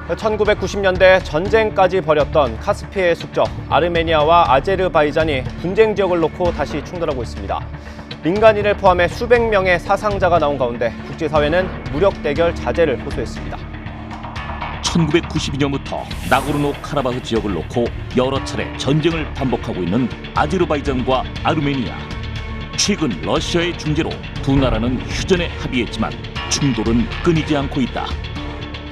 1990년대 전쟁까지 벌였던 카스피해의 숙적 아르메니아와 아제르바이잔이 분쟁 지역을 놓고 다시 충돌하고 있습니다. 민간인을 포함해 수백 명의 사상자가 나온 가운데 국제사회는 무력 대결 자제를 호소했습니다. 1992년부터 나고르노 카라바흐 지역을 놓고 여러 차례 전쟁을 반복하고 있는 아제르바이잔과 아르메니아. 최근 러시아의 중재로 두 나라는 휴전에 합의했지만 충돌은 끊이지 않고 있다.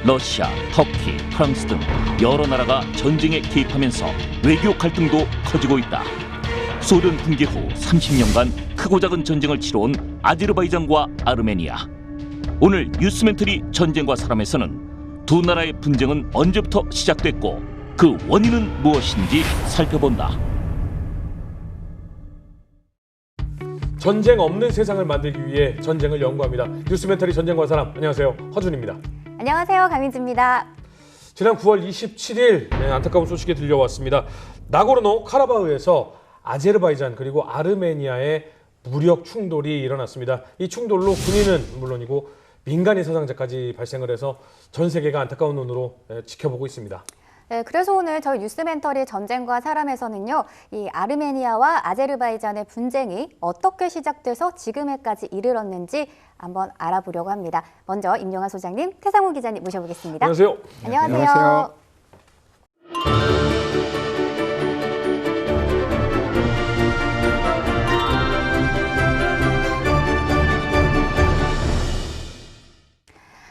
러시아, 터키, 프랑스 등 여러 나라가 전쟁에 개입하면서 외교 갈등도 커지고 있다. 소련 붕괴 후 30년간 크고 작은 전쟁을 치러온 아제르바이잔과 아르메니아. 오늘 뉴스멘터리 전쟁과 사람에서는 두 나라의 분쟁은 언제부터 시작됐고 그 원인은 무엇인지 살펴본다. 전쟁 없는 세상을 만들기 위해 전쟁을 연구합니다. 뉴스멘터리 전쟁과 사람, 안녕하세요. 허준입니다. 안녕하세요. 강민주입니다. 지난 9월 27일 안타까운 소식이 들려왔습니다. 나고르노 카라바흐에서 아제르바이잔 그리고 아르메니아의 무력 충돌이 일어났습니다. 이 충돌로 군인은 물론이고 민간인 사상자까지 발생을 해서 전 세계가 안타까운 눈으로 지켜보고 있습니다. 네, 그래서 오늘 저희 뉴스멘터리 전쟁과 사람에서는요, 이 아르메니아와 아제르바이잔의 분쟁이 어떻게 시작돼서 지금에까지 이르렀는지 한번 알아보려고 합니다. 먼저 임영하 소장님, 태상호 기자님 모셔보겠습니다. 안녕하세요. 안녕하세요.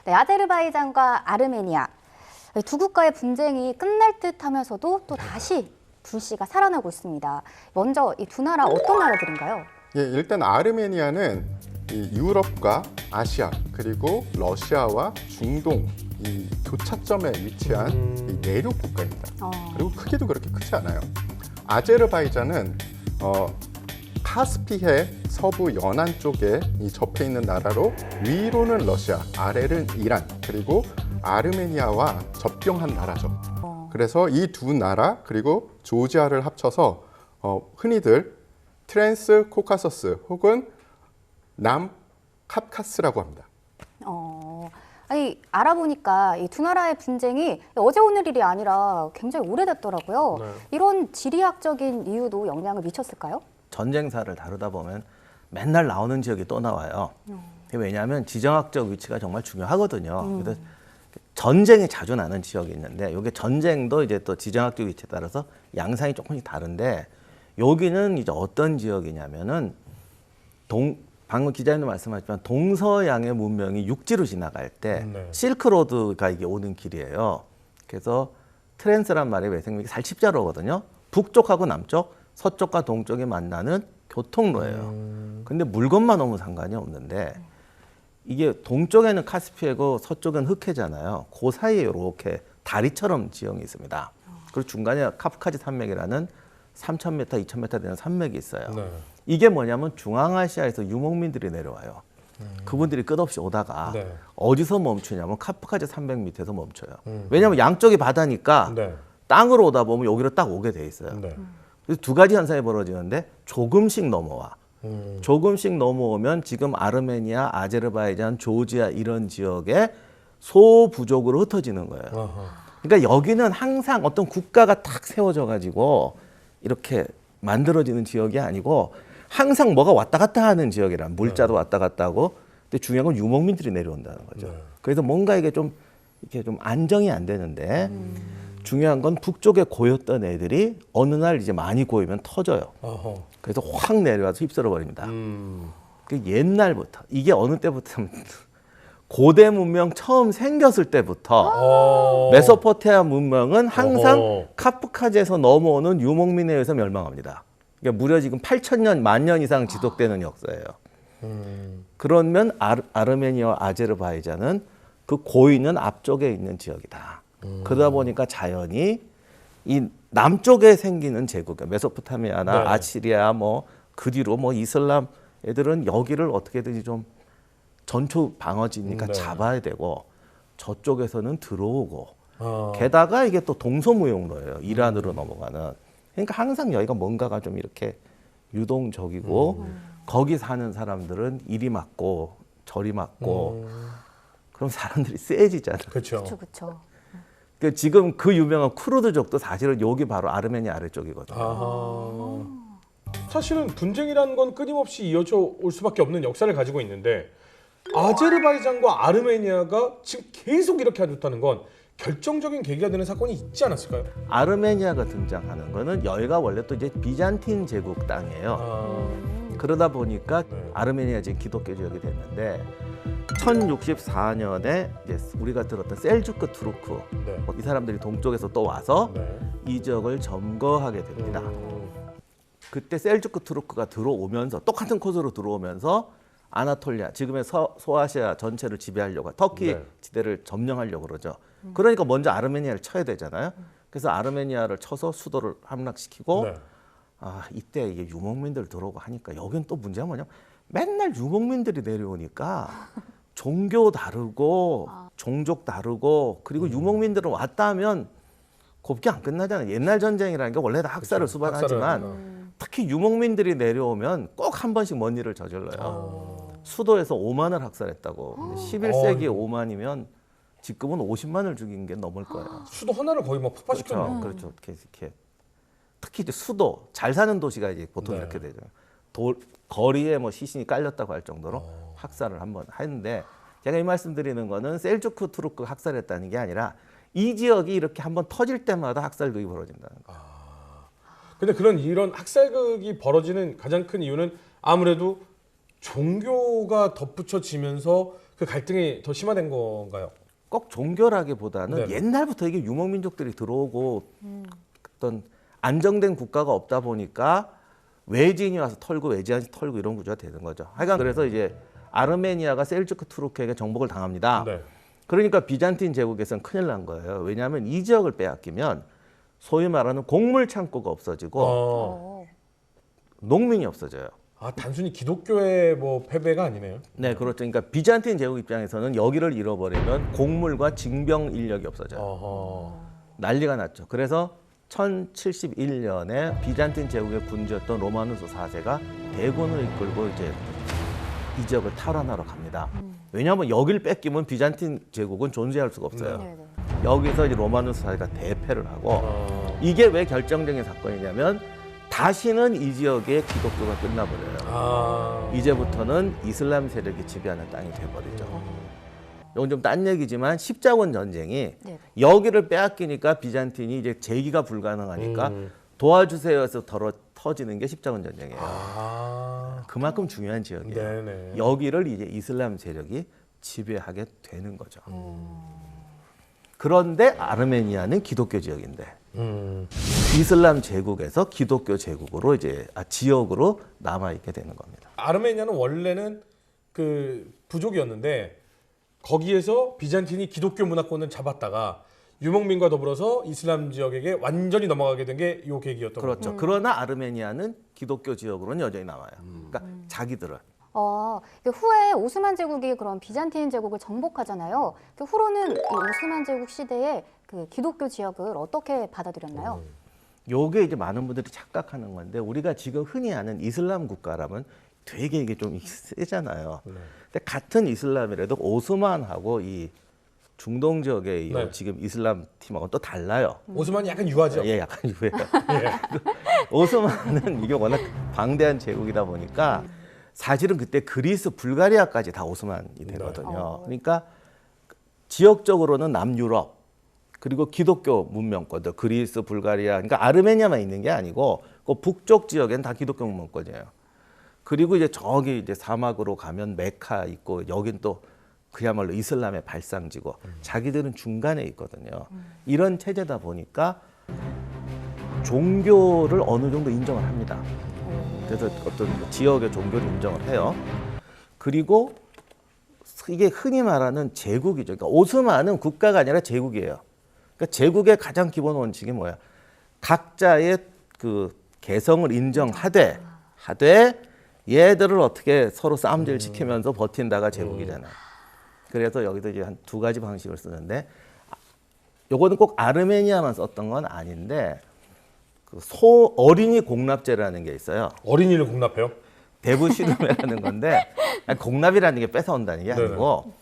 네, 아제르바이잔과 아르메니아. 두 국가의 분쟁이 끝날 듯 하면서도 또 다시 불씨가 살아나고 있습니다. 먼저 이 두 나라 어떤 나라들인가요? 예, 일단 아르메니아는 이 유럽과 아시아 그리고 러시아와 중동 이 교차점에 위치한 이 내륙 국가입니다. 그리고 크기도 그렇게 크지 않아요. 아제르바이잔은 카스피해 서부 연안 쪽에 접해 있는 나라로 위로는 러시아, 아래는 이란, 그리고 아르메니아와 접경한 나라죠. 그래서 이 두 나라 그리고 조지아를 합쳐서 흔히들 트랜스 코카서스 혹은 남캅카스라고 합니다. 아니 알아보니까 이 두 나라의 분쟁이 어제 오늘 일이 아니라 굉장히 오래됐더라고요. 네. 이런 지리학적인 이유도 영향을 미쳤을까요? 전쟁사를 다루다 보면 맨날 나오는 지역이 또 나와요. 왜냐하면 지정학적 위치가 정말 중요하거든요. 그래서 전쟁이 자주 나는 지역이 있는데 이게 전쟁도 이제 또 지정학적 위치에 따라서 양상이 조금씩 다른데 여기는 이제 어떤 지역이냐면은 방금 기자님도 말씀하셨지만 동서양의 문명이 육지로 지나갈 때 실크로드가 이게 오는 길이에요. 그래서 트랜스란 말이 외생맥이 살칩자로거든요. 북쪽하고 남쪽, 서쪽과 동쪽이 만나는 교통로예요. 근데 물건만 오면 상관이 없는데 이게 동쪽에는 카스피해고 서쪽은 흑해잖아요. 그 사이에 이렇게 다리처럼 지형이 있습니다. 그리고 중간에 카프카지 산맥이라는 3,000m, 2,000m 되는 산맥이 있어요. 네. 이게 뭐냐면 중앙아시아에서 유목민들이 내려와요. 그분들이 끝없이 오다가 네. 어디서 멈추냐면 카프카지 산맥 밑에서 멈춰요. 왜냐하면 양쪽이 바다니까 네. 땅으로 오다 보면 여기로 딱 오게 돼 있어요. 네. 그래서 두 가지 현상이 벌어지는데 조금씩 넘어와. 조금씩 넘어오면 지금 아르메니아, 아제르바이잔, 조지아 이런 지역에 소부족으로 흩어지는 거예요. 그러니까 여기는 항상 어떤 국가가 탁 세워져 가지고 이렇게 만들어지는 지역이 아니고 항상 뭐가 왔다 갔다 하는 지역이란 물자도 왔다 갔다 하고 근데 중요한 건 유목민들이 내려온다는 거죠. 그래서 뭔가 이게 좀 이렇게 좀 안정이 안 되는데 중요한 건 북쪽에 고였던 애들이 어느 날 이제 많이 고이면 터져요. 그래서 확 내려와서 휩쓸어 버립니다. 그 옛날부터 이게 어느 때부터 고대 문명 처음 생겼을 때부터 메소포타미아 문명은 항상 카프카지에서 넘어오는 유목민에 의해서 멸망합니다. 그러니까 무려 지금 8,000년, 10,000년 이상 지속되는 역사예요. 그러면 아르메니아와 아제르바이잔은 그 고이는 앞쪽에 있는 지역이다. 그러다 보니까 자연히 이 남쪽에 생기는 제국, 메소포타미아나 아시리아 뭐 그 뒤로 뭐 이슬람 애들은 여기를 어떻게든지 좀 전초 방어지니까 잡아야 되고 저쪽에서는 들어오고 게다가 이게 또 동서무용로예요. 이란으로 넘어가는. 그러니까 항상 여기가 뭔가가 좀 이렇게 유동적이고 거기 사는 사람들은 이리 맞고 저리 맞고 그럼 사람들이 세지잖아요. 그렇죠. 그렇죠. 지금 그 유명한 쿠르드족도 사실은 여기 바로 아르메니아 아래쪽이거든요. 아하. 사실은 분쟁이라는 건 끊임없이 이어져 올 수밖에 없는 역사를 가지고 있는데 아제르바이잔과 아르메니아가 지금 계속 이렇게 안 좋다는 건 결정적인 계기가 되는 사건이 있지 않았을까요? 아르메니아가 등장하는 거는 여기가 원래 또 이제 비잔틴 제국 땅이에요. 그러다 보니까 네. 아르메니아 지금 기독교 지역이 됐는데 1064년에 이제 우리가 들었던 셀주크 투르크 네. 이 사람들이 동쪽에서 또 와서 네. 이 지역을 점거하게 됩니다. 그때 셀주크 투르크가 들어오면서 똑같은 코스로 들어오면서 아나톨리아 지금의 소아시아 전체를 지배하려고 터키 네. 지대를 점령하려고 그러죠. 그러니까 먼저 아르메니아를 쳐야 되잖아요. 그래서 아르메니아를 쳐서 수도를 함락시키고 네. 이때 이게 유목민들 들어오고 하니까 여긴 또 문제가 뭐냐면 맨날 유목민들이 내려오니까 종교 다르고 종족 다르고 그리고 유목민들은 왔다 하면 곱게 안 끝나잖아요. 옛날 전쟁이라는 게 원래 다 학살을 수반하지만 학살을 특히 유목민들이 내려오면 꼭 한 번씩 뭔 일을 저질러요. 수도에서 5만을 학살했다고. 11세기에 5만이면 지금은 50만을 죽인 게 넘을 거예요. 수도 하나를 거의 뭐 폭파시켰네요. 그렇죠. 이렇게 특히 이제 수도 잘 사는 도시가 이제 보통 네. 이렇게 되죠. 거리에 뭐 시신이 깔렸다고 할 정도로 학살을 한번 했는데 제가 이 말씀드리는 거는 셀주크 투르크 학살했다는 게 아니라 이 지역이 이렇게 한번 터질 때마다 학살극이 벌어진다는 거예요. 근데 이런 학살극이 벌어지는 가장 큰 이유는 아무래도 종교가 덧붙여지면서 그 갈등이 더 심화된 건가요? 꼭 종교라기보다는 네네. 옛날부터 이게 유목민족들이 들어오고 어떤 안정된 국가가 없다 보니까 외지인이 와서 털고 외지인이 털고 이런 구조가 되는 거죠. 하여간 그래서 이제 아르메니아가 셀주크 투르크에게 정복을 당합니다. 네. 그러니까 비잔틴 제국에서는 큰일 난 거예요. 왜냐하면 이 지역을 빼앗기면 소위 말하는 곡물 창고가 없어지고 농민이 없어져요. 단순히 기독교의 뭐 패배가 아니네요. 네, 그렇죠. 그러니까 비잔틴 제국 입장에서는 여기를 잃어버리면 곡물과 징병 인력이 없어져요. 난리가 났죠. 그래서 1071년에 비잔틴 제국의 군주였던 로마누스 4세가 대군을 이끌고 이제 이 지역을 탈환하러 갑니다. 왜냐하면 여기를 뺏기면 비잔틴 제국은 존재할 수가 없어요. 네네. 여기서 이제 로마누스 4세가 대패를 하고 이게 왜 결정적인 사건이냐면 다시는 이 지역의 기독교가 끝나버려요. 이제부터는 이슬람 세력이 지배하는 땅이 돼버리죠. 이건 좀 딴 얘기지만 십자군 전쟁이 네. 여기를 빼앗기니까 비잔틴이 이제 재기가 불가능하니까 도와주세요 해서 터지는 게 십자군 전쟁이에요. 그만큼 중요한 지역이에요. 네네. 여기를 이제 이슬람 세력이 지배하게 되는 거죠. 그런데 아르메니아는 기독교 지역인데 이슬람 제국에서 기독교 제국으로 이제 지역으로 남아 있게 되는 겁니다. 아르메니아는 원래는 그 부족이었는데 거기에서 비잔틴이 기독교 문화권을 잡았다가 유목민과 더불어서 이슬람 지역에게 완전히 넘어가게 된 게 이 계기였던 거죠. 그렇죠. 그러나 아르메니아는 기독교 지역으로는 여전히 남아요. 그러니까 자기들은. 후에 오스만 제국이 그런 비잔틴 제국을 정복하잖아요. 후로는 이 오스만 제국 시대에 그 기독교 지역을 어떻게 받아들였나요? 요게 이제 많은 분들이 착각하는 건데 우리가 지금 흔히 아는 이슬람 국가라면 되게 이게 좀 세잖아요. 근데 같은 이슬람이라도 오스만하고 이 중동 지역의 이 네. 지금 이슬람 팀하고 또 달라요. 오스만이 약간 유하죠. 예, 약간 유해요. 오스만은 이게 워낙 방대한 제국이다 보니까 사실은 그때 그리스, 불가리아까지 다 오스만이 되거든요. 그러니까 지역적으로는 남유럽 그리고 기독교 문명권들 그리스, 불가리아 그러니까 아르메니아만 있는 게 아니고 그 북쪽 지역엔 다 기독교 문명권이에요. 그리고 이제 저기 이제 사막으로 가면 메카 있고 여긴 또 그야말로 이슬람의 발상지고 자기들은 중간에 있거든요. 이런 체제다 보니까 종교를 어느 정도 인정을 합니다. 그래서 어떤 지역의 종교를 인정을 해요. 그리고 이게 흔히 말하는 제국이죠. 그러니까 오스만은 국가가 아니라 제국이에요. 그러니까 제국의 가장 기본 원칙이 뭐야? 각자의 그 개성을 인정하되 얘들을 어떻게 서로 싸움질 시키면서 버틴다가 제국이잖아요. 그래서 여기도 이제 한 두 가지 방식을 쓰는데 요거는 꼭 아르메니아만 썼던 건 아닌데 그 어린이 공납제라는 게 있어요. 어린이를 공납해요? 대부시름이라는 건데 아니, 공납이라는 게 뺏어온다는 게 네네. 아니고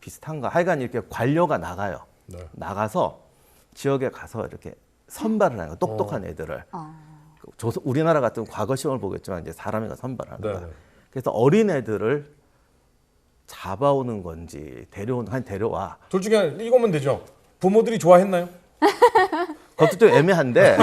비슷한가. 하여간 이렇게 관료가 나가요. 네. 나가서 지역에 가서 이렇게 선발을 해요. 똑똑한 애들을. 우리나라 같은 과거 시험을 보겠지만 이제 사람이 선발하는 거야. 네. 그래서 어린 애들을 잡아오는 건지 데려와. 둘 중에 하나, 이거면 되죠. 부모들이 좋아했나요? 그것도 좀 애매한데.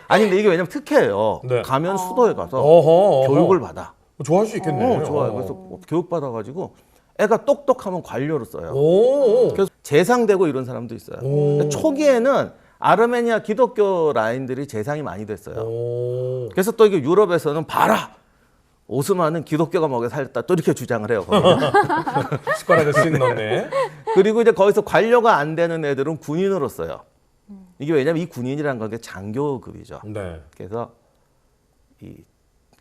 아니 근데 이게 왜냐면 특혜예요. 네. 가면 수도에 가서 어허. 교육을 받아. 좋아할 수 있겠네요. 좋아요. 그래서 교육 받아가지고 애가 똑똑하면 관료로 써요. 오. 그래서 재상되고 이런 사람도 있어요. 근데 초기에는 아르메니아 기독교 라인들이 재상이 많이 됐어요. 오. 그래서 또 이게 유럽에서는 봐라. 오스만은 기독교가 먹여 살렸다. 또 이렇게 주장을 해요. 숟가락을 쓱 넣네. 그리고 이제 거기서 관료가 안 되는 애들은 군인으로 써요. 이게 왜냐면 이 군인이라는 건 장교급이죠. 네. 그래서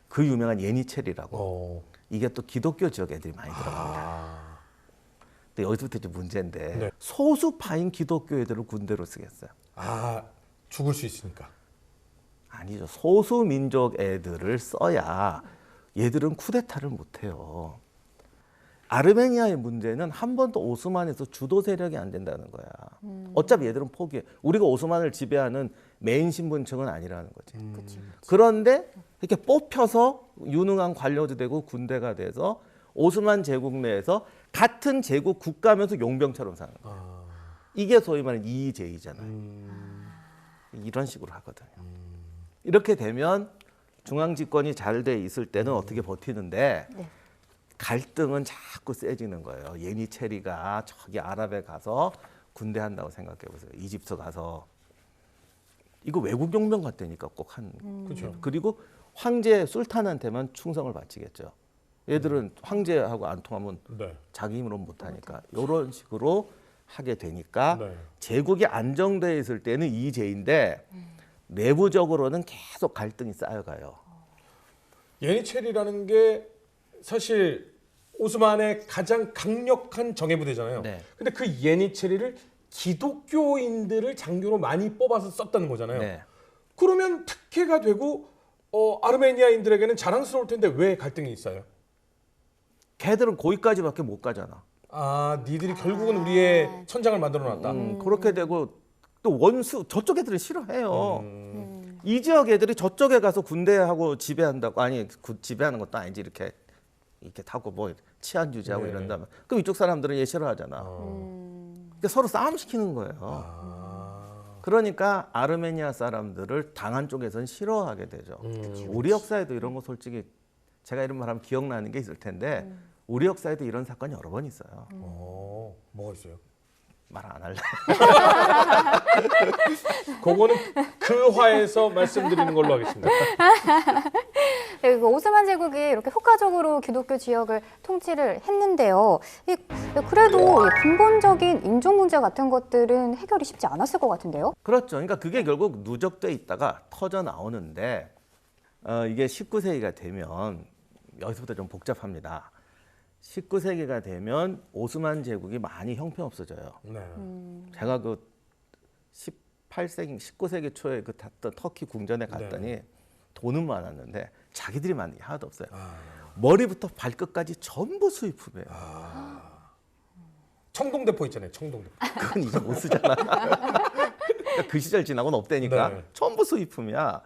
그 유명한 예니체리라고 어. 이게 또 기독교 지역 애들이 많이 들어갑니다. 근데 여기서부터 이제 문제인데 네. 소수파인 기독교 애들을 군대로 쓰겠어요. 아, 죽을 수 있으니까. 아니죠. 소수 민족 애들을 써야 얘들은 쿠데타를 못해요. 아르메니아의 문제는 한 번도 오스만에서 주도 세력이 안 된다는 거야. 어차피 얘들은 포기해. 우리가 오스만을 지배하는 메인 신분층은 아니라는 거지. 그런데 이렇게 뽑혀서 유능한 관료도 되고 군대가 돼서 오스만 제국 내에서 같은 제국 국가면서 용병처럼 사는 거야. 이게 소위 말하는 이의제의잖아요. 이런 식으로 하거든요. 이렇게 되면 중앙 집권이 잘 돼 있을 때는 어떻게 버티는데 갈등은 자꾸 세지는 거예요. 예니체리가 저기 아랍에 가서 군대 한다고 생각해 보세요. 이집트 가서 이거 외국 용병 같다니까 꼭 한. 그렇죠. 그리고 황제 술탄한테만 충성을 바치겠죠. 얘들은 황제하고 안 통하면 네. 자기 힘으로 못 하니까 이런 식으로 하게 되니까 네. 제국이 안정돼 있을 때는 이제인데 내부적으로는 계속 갈등이 쌓여가요. 예니체리라는 게 사실 오스만의 가장 강력한 정예부대잖아요. 네. 근데 그 예니체리를 기독교인들을 장교로 많이 뽑아서 썼다는 거잖아요. 네. 그러면 특혜가 되고 아르메니아인들에게는 자랑스러울 텐데 왜 갈등이 있어요? 걔들은 거기까지밖에 못 가잖아. 아, 니들이 결국은 우리의 천장을 만들어놨다. 그렇게 되고 또 원수 저쪽 애들이 싫어해요. 이 지역 애들이 저쪽에 가서 군대하고 지배한다고 지배하는 것도 아니지 이렇게 타고 뭐 치안 유지하고 네. 이런다면 그럼 이쪽 사람들은 얘 싫어하잖아. 그러니까 서로 싸움 시키는 거예요. 그러니까 아르메니아 사람들을 당한 쪽에서는 싫어하게 되죠. 우리 역사에도 이런 거 솔직히 제가 이런 말하면 기억나는 게 있을 텐데 우리 역사에도 이런 사건이 여러 번 있어요. 뭐가 있어요? 말 안 할래. 그거는 그 화에서 말씀드리는 걸로 하겠습니다. 네, 오스만 제국이 이렇게 효과적으로 기독교 지역을 통치를 했는데요. 그래도 근본적인 인종 문제 같은 것들은 해결이 쉽지 않았을 것 같은데요. 그렇죠. 그러니까 그게 결국 누적돼 있다가 터져 나오는데 이게 19세기가 되면 여기서부터 좀 복잡합니다. 19세기가 되면 오스만 제국이 많이 형편없어져요. 네. 제가 그 19세기 초에 그 탔던 터키 궁전에 갔더니 네. 돈은 많았는데 자기들이 만든 게 하나도 없어요. 머리부터 발끝까지 전부 수입품이에요. 청동대포 있잖아요. 청동대포. 그건 이제 못 쓰잖아. 그러니까 그 시절 지나고는 없다니까. 네. 전부 수입품이야.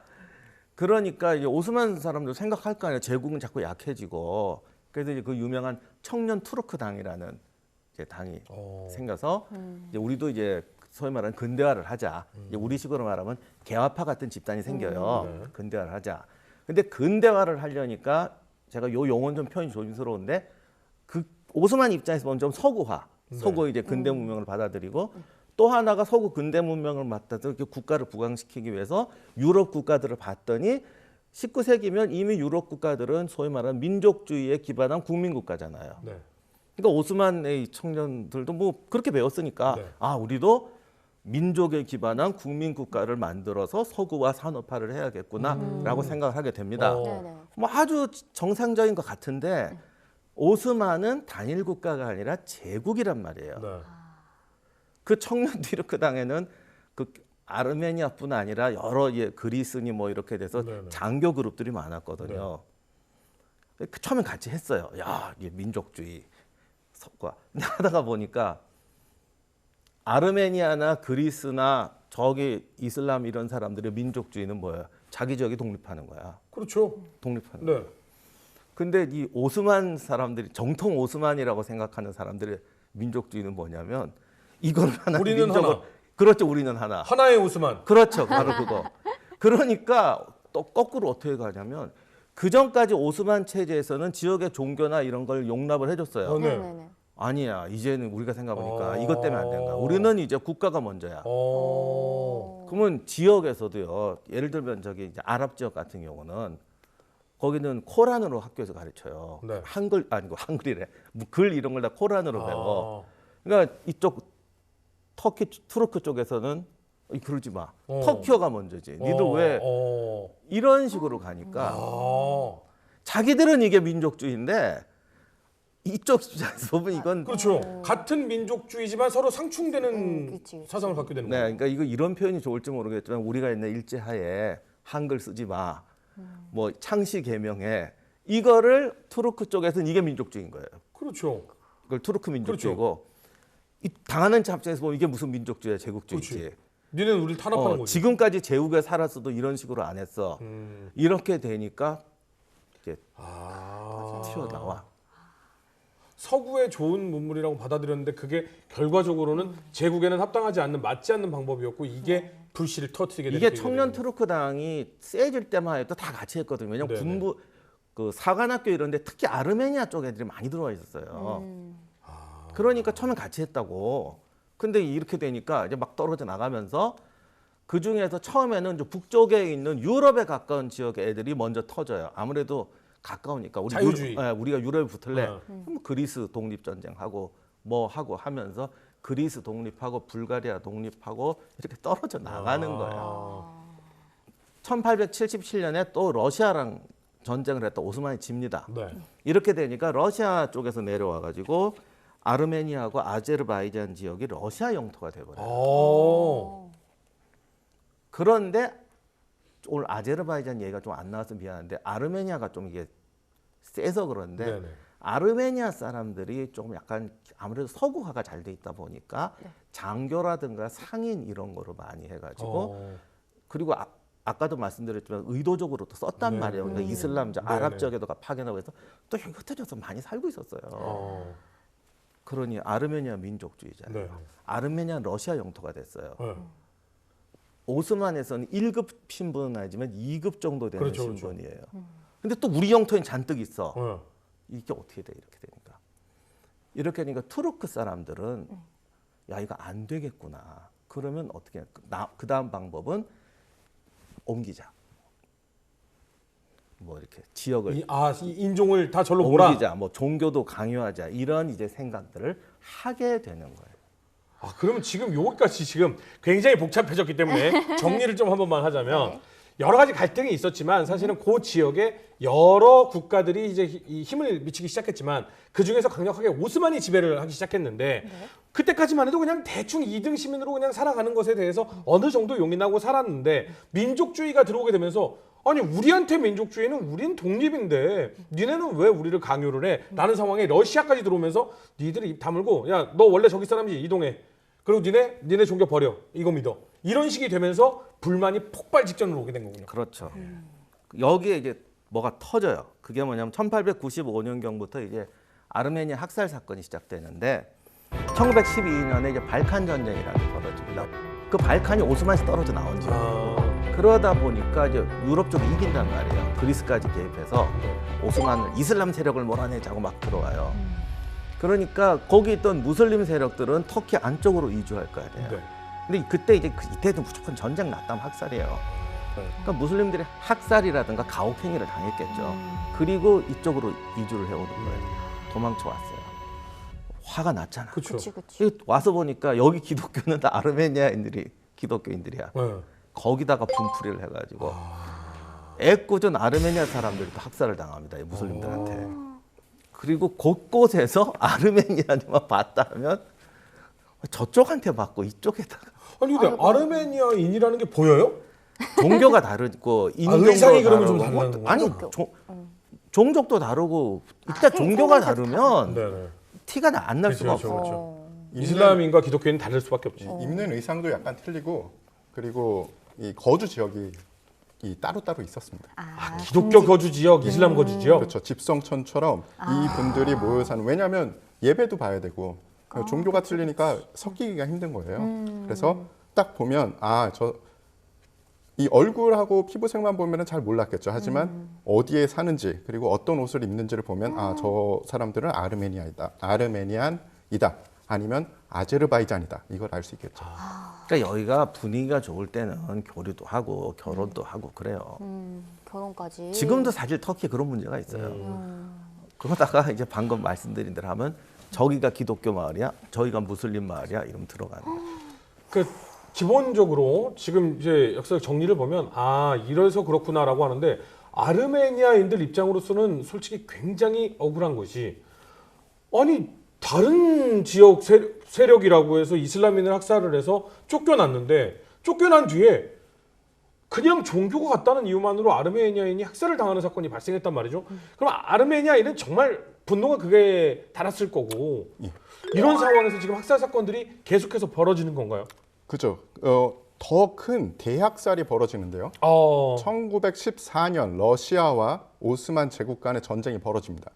그러니까 이제 오스만 사람들 생각할 거 아니에요. 제국은 자꾸 약해지고. 그래서 이제 그 유명한 청년 투르크 당이라는 이제 당이 생겨서 이제 우리도 이제 소위 말하는 근대화를 하자. 이제 우리식으로 말하면 개화파 같은 집단이 생겨요. 근대화를 하자. 근데 근대화를 하려니까 제가 요 용어는 좀 표현이 조심스러운데 그 오스만 입장에서 보면 좀 서구화, 서구 이제 근대 문명을 받아들이고 또 하나가 서구 근대 문명을 받아들여 국가를 부강시키기 위해서 유럽 국가들을 봤더니 19세기면 이미 유럽 국가들은 소위 말하는 민족주의에 기반한 국민국가잖아요. 네. 그러니까 오스만의 청년들도 뭐 그렇게 배웠으니까 네. 아 우리도 민족에 기반한 국민국가를 만들어서 서구화 산업화를 해야겠구나라고 생각을 하게 됩니다. 네네. 뭐 아주 정상적인 것 같은데 오스만은 단일 국가가 아니라 제국이란 말이에요. 네. 그 청년 투르크 당에는 그 아르메니아뿐 아니라 여러 그리스니 뭐 이렇게 돼서 네네. 장교 그룹들이 많았거든요. 처음엔 같이 했어요. 야, 이게 민족주의 석과 하다가 보니까 아르메니아나 그리스나 저기 이슬람 이런 사람들의 민족주의는 뭐야? 자기 지역이 독립하는 거야. 그렇죠. 독립하는 거야. 네. 근데 이 오스만 사람들이 정통 오스만이라고 생각하는 사람들의 민족주의는 뭐냐면 이걸 하나 우리는 민족을 하나. 그렇죠. 우리는 하나. 하나의 오스만. 그렇죠. 바로 그거. 그러니까 또 거꾸로 어떻게 가냐면 그 전까지 오스만 체제에서는 지역의 종교나 이런 걸 용납을 해줬어요. 네. 네네네. 아니야. 이제는 우리가 생각해보니까 어. 이것 때문에 안 된다. 우리는 이제 국가가 먼저야. 어. 그러면 지역에서도요. 예를 들면 저기 이제 아랍 지역 같은 경우는 거기는 코란으로 학교에서 가르쳐요. 네. 한글 아니고 한글이래. 뭐 글 이런 걸 다 코란으로 배워. 아. 그러니까 이쪽 터키 투르크 쪽에서는 그러지 마. 어. 터키어가 먼저지. 니들 왜 이런 식으로 가니까 아. 자기들은 이게 민족주의인데 이쪽 입장에서 보면 이건 그렇죠. 같은 민족주의지만 서로 상충되는 그치. 사상을 갖게 되는 네, 거예요. 그러니까 이거 이런 표현이 좋을지 모르겠지만 우리가 옛날 일제하에 한글 쓰지 마. 뭐 창시 개명해. 이거를 투르크 쪽에서는 이게 민족주의인 거예요. 그렇죠. 그걸 투르크 민족주의고 이 당하는 입장에서 보면 이게 무슨 민족주의야, 제국주의지. 그렇지. 니네는 우리를 탄압하는 거지. 지금까지 제국에 살았어도 이런 식으로 안 했어. 이렇게 되니까 이제 튀어나와. 서구의 좋은 문물이라고 받아들였는데 그게 결과적으로는 제국에는 합당하지 않는 맞지 않는 방법이었고 이게 불씨를 터뜨리게 되는 이게 청년 트루크당이 세질 때만 해도 다 같이 했거든요. 왜냐면 네네. 군부 그 사관학교 이런데 특히 아르메니아 쪽 애들이 많이 들어와 있었어요. 그러니까 처음엔 같이 했다고. 근데 이렇게 되니까 이제 막 떨어져 나가면서 그 중에서 처음에는 이제 북쪽에 있는 유럽에 가까운 지역의 애들이 먼저 터져요. 아무래도 가까우니까 우리 자유주의. 우리가 유럽에 붙을래. 네. 그럼 그리스 독립 전쟁하고 뭐 하고 하면서 그리스 독립하고 불가리아 독립하고 이렇게 떨어져 나가는 거예요. 1877년에 또 러시아랑 전쟁을 했다 오스만이 집니다. 네. 이렇게 되니까 러시아 쪽에서 내려와 가지고 아르메니아하고 아제르바이잔 지역이 러시아 영토가 돼버려요. 아. 그런데 오늘 아제르바이잔 얘기가 좀 안 나와서 미안한데 아르메니아가 좀 이게 세서 그런데 네네. 아르메니아 사람들이 좀 약간 아무래도 서구화가 잘 돼 있다 보니까 장교라든가 상인 이런 거로 많이 해가지고 그리고 아까도 말씀드렸지만 의도적으로 또 썼단 네. 말이에요. 그러니까 이슬람 네네. 아랍 지역에도 파견하고 해서 또 여기 흩어져서 많이 살고 있었어요. 그러니 아르메니아 민족주의잖아요. 네. 아르메니아 러시아 영토가 됐어요. 네. 오스만에서는 1급 신분은 아니지만 2급 정도 되는 그렇죠, 그렇죠. 신분이에요. 근데 또 우리 영토엔 잔뜩 있어. 네. 이게 어떻게 돼 이렇게 되니까. 이렇게 되니까 투르크 사람들은 야 이거 안 되겠구나. 그러면 어떻게 해? 그 다음 방법은 옮기자. 뭐 이렇게 지역을 이 인종을 다 절로 몰아. 옮기자. 뭐 종교도 강요하자. 이런 이제 생각들을 하게 되는 거예요. 아, 그러면 지금 여기까지 지금 굉장히 복잡해졌기 때문에 정리를 좀 한 번만 하자면 여러 가지 갈등이 있었지만 사실은 그 지역에 여러 국가들이 이제 이 힘을 미치기 시작했지만 그 중에서 강력하게 오스만이 지배를 하기 시작했는데 그때까지만 해도 그냥 대충 2등 시민으로 그냥 살아가는 것에 대해서 어느 정도 용인하고 살았는데 민족주의가 들어오게 되면서 아니 우리한테 민족주의는 우린 독립인데 니네는 왜 우리를 강요를 해? 라는 상황에 러시아까지 들어오면서 니들이 입 다물고 야 너 원래 저기 사람이지 이동해. 그리고 니네 종교 버려. 이거 믿어. 이런 식이 되면서 불만이 폭발 직전으로 오게 된 거군요. 그렇죠. 여기에 이제 뭐가 터져요. 그게 뭐냐면 1895년경부터 이제 아르메니아 학살 사건이 시작되는데 1912년에 이제 발칸 전쟁이라는 게 벌어집니다. 그 발칸이 오스만에서 떨어져 나온 지역이고 그러다 보니까 이제 유럽 쪽이 이긴단 말이에요. 그리스까지 개입해서 오스만을 이슬람 세력을 몰아내자고 막 들어와요. 그러니까 거기 있던 무슬림 세력들은 터키 안쪽으로 이주할 거 아니에요. 네. 근데 그때 이제 이때도 무조건 전쟁 났다면 학살이에요. 그러니까 무슬림들이 학살이라든가 가혹행위를 당했겠죠. 그리고 이쪽으로 이주를 해오는 거예요. 도망쳐 왔어요. 화가 났잖아. 그렇죠. 그치. 와서 보니까 여기 기독교는 다 아르메니아인들이 기독교인들이야. 네. 거기다가 분풀이를 해가지고 애꿎은 아르메니아 사람들이 또 학살을 당합니다. 이 무슬림들한테. 그리고 곳곳에서 아르메니아만 봤다 하면 저쪽한테 맞고 이쪽에다가 아니 근데 아르메니아인이라는 게 보여요? 종교가 다르고 인종도 의상이 그러면 좀 다르고 다르다는 아니 종족도 다르고 일단 종교가 다르면 네네. 티가 안 날 수가 그렇죠, 없어. 그렇죠. 이슬람인과 기독교인은 다를 수밖에 없지. 입는 의상도 약간 틀리고 그리고 이 거주 지역이 이 따로따로 있었습니다. 기독교 거주 지역, 이슬람 거주 지역. 그렇죠. 집성촌처럼 이 분들이 모여 사는 왜냐하면 예배도 봐야 되고 종교가 틀리니까 섞이기가 힘든 거예요. 그래서 딱 보면 이 얼굴하고 피부색만 보면은 잘 몰랐겠죠. 하지만 어디에 사는지 그리고 어떤 옷을 입는지를 보면 저 사람들은 아르메니안이다. 아니면 아제르바이잔이다. 이걸 알 수 있겠죠. 그러니까 여기가 분위기가 좋을 때는 교류도 하고 결혼도 하고 그래요. 결혼까지. 지금도 사실 터키에 그런 문제가 있어요. 그러다가 이제 방금 말씀드린 대로 하면 저기가 기독교 마을이야, 저기가 무슬림 마을이야 이러면 들어가는 거죠. 그 기본적으로 지금 이제 역사적 정리를 보면 이래서 그렇구나라고 하는데 아르메니아인들 입장으로서는 솔직히 굉장히 억울한 것이 아니 다른 지역 세력이라고 해서 이슬람인을 학살을 해서 쫓겨났는데 쫓겨난 뒤에 그냥 종교가 같다는 이유만으로 아르메니아인이 학살을 당하는 사건이 발생했단 말이죠. 그럼 아르메니아인은 정말 분노가 그게 달았을 거고 이런 상황에서 지금 학살 사건들이 계속해서 벌어지는 건가요? 그죠. 더 큰 대학살이 벌어지는데요. 1914년 러시아와 오스만 제국 간의 전쟁이 벌어집니다.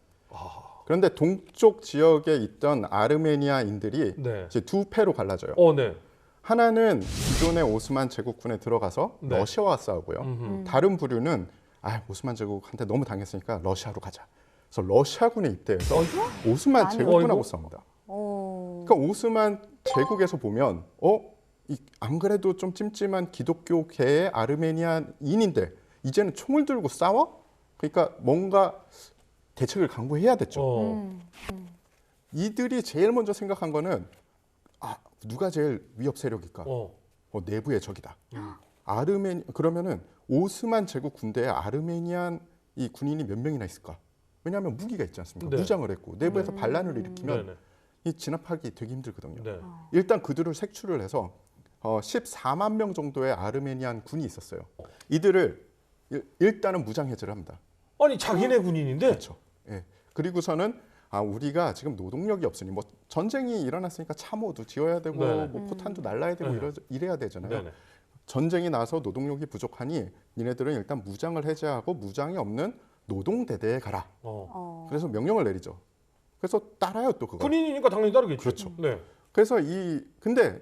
그런데 동쪽 지역에 있던 아르메니아인들이 이제 두 패로 갈라져요. 네. 하나는 기존의 오스만 제국군에 들어가서 러시아와 싸우고요. 다른 부류는 오스만 제국한테 너무 당했으니까 러시아로 가자. 그래서 러시아군에 입대해서 오스만 제국군하고 싸웁니다. 그러니까 오스만 제국에서 보면 안 그래도 좀 찜찜한 기독교계의 아르메니아인인데 이제는 총을 들고 싸워? 그러니까 뭔가 대책을 강구해야 됐죠. 이들이 제일 먼저 생각한 거는 누가 제일 위협 세력일까? 내부의 적이다. 그러면은 오스만 제국 군대에 아르메니안 이 군인이 몇 명이나 있을까? 왜냐하면 무기가 있지 않습니까? 네. 무장을 했고 내부에서 반란을 일으키면 이 진압하기 되게 힘들거든요. 네. 일단 그들을 색출을 해서 14만 명 정도의 아르메니안 군이 있었어요. 이들을 일단은 무장 해제를 합니다. 아니 자기네 군인인데. 그렇죠. 예. 그리고서는 우리가 지금 노동력이 없으니 뭐 전쟁이 일어났으니까 참호도 지어야 되고 뭐 포탄도 날라야 되고 이래야 되잖아요. 네네. 전쟁이 나서 노동력이 부족하니 니네들은 일단 무장을 해제하고 무장이 없는 노동대대에 가라. 그래서 명령을 내리죠. 그래서 따라요 또 그거. 군인이니까 당연히 따르겠죠. 그렇죠. 네. 그래서 근데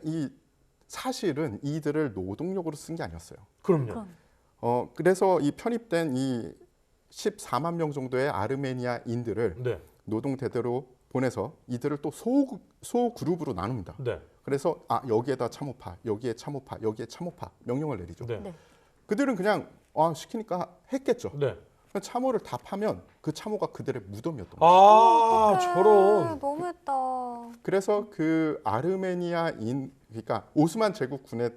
사실은 이들을 노동력으로 쓴 게 아니었어요. 그럼요. 그래서 이 편입된 이 14만 명 정도의 아르메니아인들을 네. 노동 대대로 보내서 이들을 또 소 그룹으로 나눕니다. 네. 그래서 여기에다 참호파, 여기에 참호파, 여기에 참호파 명령을 내리죠. 네. 그들은 그냥 시키니까 했겠죠. 네. 참호를 다 파면 그 참호가 그들의 무덤이었던 거죠. 저런. 너무했다. 그래서 그 아르메니아인 그러니까 오스만 제국군에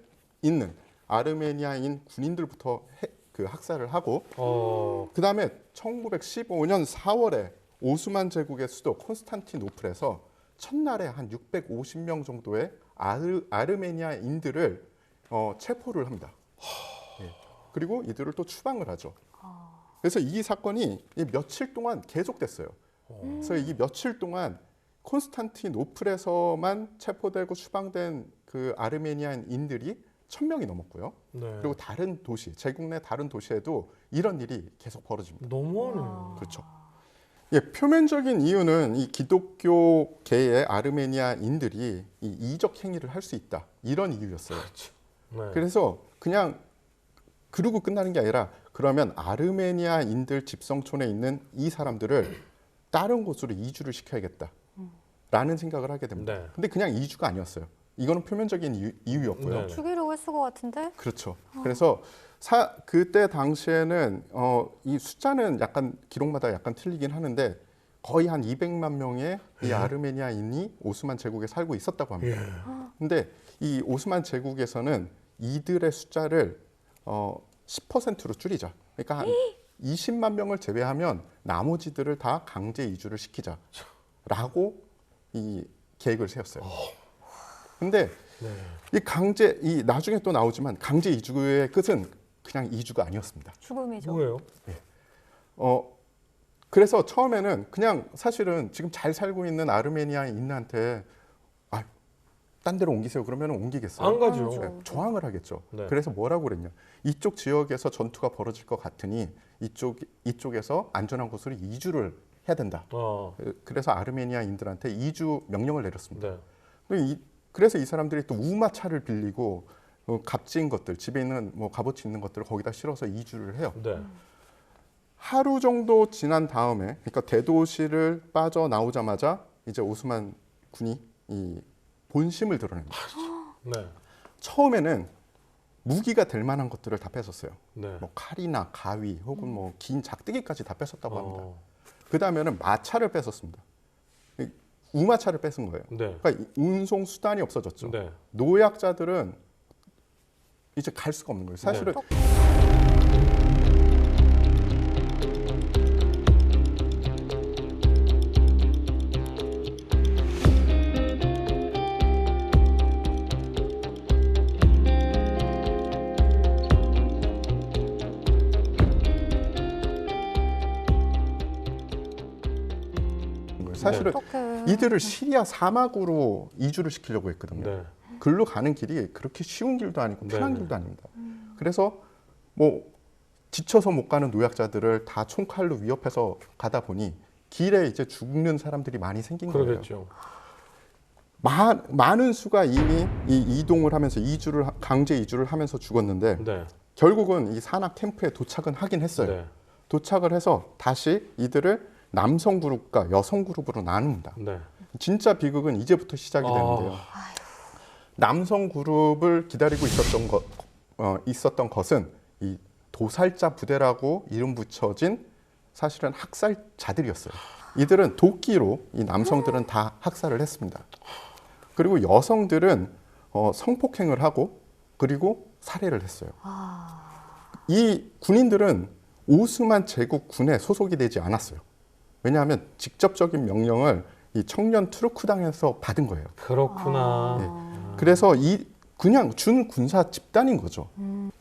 있는 아르메니아인 군인들부터 그 학살을 하고 그다음에 1915년 4월에 오스만 제국의 수도 콘스탄티노플에서 첫날에 한 650명 정도의 아르메니아인들을 체포를 합니다. 그리고 이들을 또 추방을 하죠. 그래서 이 사건이 며칠 동안 계속됐어요. 그래서 이 며칠 동안 콘스탄티노플에서만 체포되고 추방된 그 아르메니아인들이 1000명이 넘었고요. 그리고 다른 도시, 제국 내 다른 도시에도 이런 일이 계속 벌어집니다. 너무하네요. 그렇죠. 표면적인 이유는 이 기독교계의 아르메니아인들이 이 이적 행위를 할 수 있다. 이런 이유였어요. 네. 그래서 그냥 그러고 끝나는 게 아니라 그러면 아르메니아인들 집성촌에 있는 이 사람들을 다른 곳으로 이주를 시켜야겠다. 라는 생각을 하게 됩니다. 네. 근데 그냥 이주가 아니었어요. 이거는 표면적인 이유였고요. 네. 죽이려고 했을 것 같은데? 그렇죠. 그래서 그때 당시에는 이 숫자는 약간 기록마다 약간 틀리긴 하는데 거의 한 200만 명의 이 아르메니아인이 오스만 제국에 살고 있었다고 합니다. 근데 이 오스만 제국에서는 이들의 숫자를 10%로 줄이자. 그러니까 한 20만 명을 제외하면 나머지들을 다 강제 이주를 시키자라고 이 계획을 세웠어요. 근데 이 나중에 또 나오지만 강제 이주의 끝은 그냥 이주가 아니었습니다. 죽음이죠. 뭐예요? 그래서 처음에는 그냥 사실은 지금 잘 살고 있는 아르메니아인한테 딴 데로 옮기세요. 그러면 옮기겠어요? 안 가죠. 네, 저항을 하겠죠. 네. 그래서 뭐라고 그랬냐? 이쪽 지역에서 전투가 벌어질 것 같으니 이쪽에서 안전한 곳으로 이주를 해야 된다. 그래서 아르메니아인들한테 이주 명령을 내렸습니다. 네. 그래서 이 사람들이 또 우마차를 빌리고 값진 것들, 집에 있는 뭐 값어치 있는 것들을 거기다 실어서 이주를 해요. 네. 하루 정도 지난 다음에, 그러니까 대도시를 빠져나오자마자 이제 오스만 군이 이 본심을 드러냅니다. 네. 처음에는 무기가 될 만한 것들을 다 뺏었어요. 네. 뭐 칼이나 가위 혹은 뭐 긴 작대기까지 다 뺏었다고 합니다. 어. 그 다음에는 마차를 뺏었습니다. 우마차를 뺏은 거예요. 네. 그러니까 운송 수단이 없어졌죠. 네. 노약자들은 이제 갈 수가 없는 거예요. 사실은 사실은 어떡해. 이들을 시리아 사막으로 이주를 시키려고 했거든요. 네. 글로 가는 길이 그렇게 쉬운 길도 아니고 편한 네. 길도 아닙니다. 그래서 뭐 지쳐서 못 가는 노약자들을 다 총칼로 위협해서 가다 보니 길에 이제 죽는 사람들이 많이 생긴 거예요. 그러겠죠. 많은 수가 이미 이동을 하면서 강제 이주를 하면서 죽었는데 네. 결국은 이 산악 캠프에 도착은 하긴 했어요. 네. 도착을 해서 다시 이들을 남성 그룹과 여성 그룹으로 나눕니다. 네. 진짜 비극은 이제부터 시작이 되는데요. 남성 그룹을 기다리고 있었던 것은 이 도살자 부대라고 이름 붙여진 사실은 학살자들이었어요. 이들은 도끼로 이 남성들은 다 학살을 했습니다. 그리고 여성들은 성폭행을 하고 그리고 살해를 했어요. 이 군인들은 오스만 제국 군에 소속이 되지 않았어요. 왜냐하면 직접적인 명령을 이 청년 투르크당에서 받은 거예요. 그렇구나. 그래서 그냥 준 군사 집단인 거죠.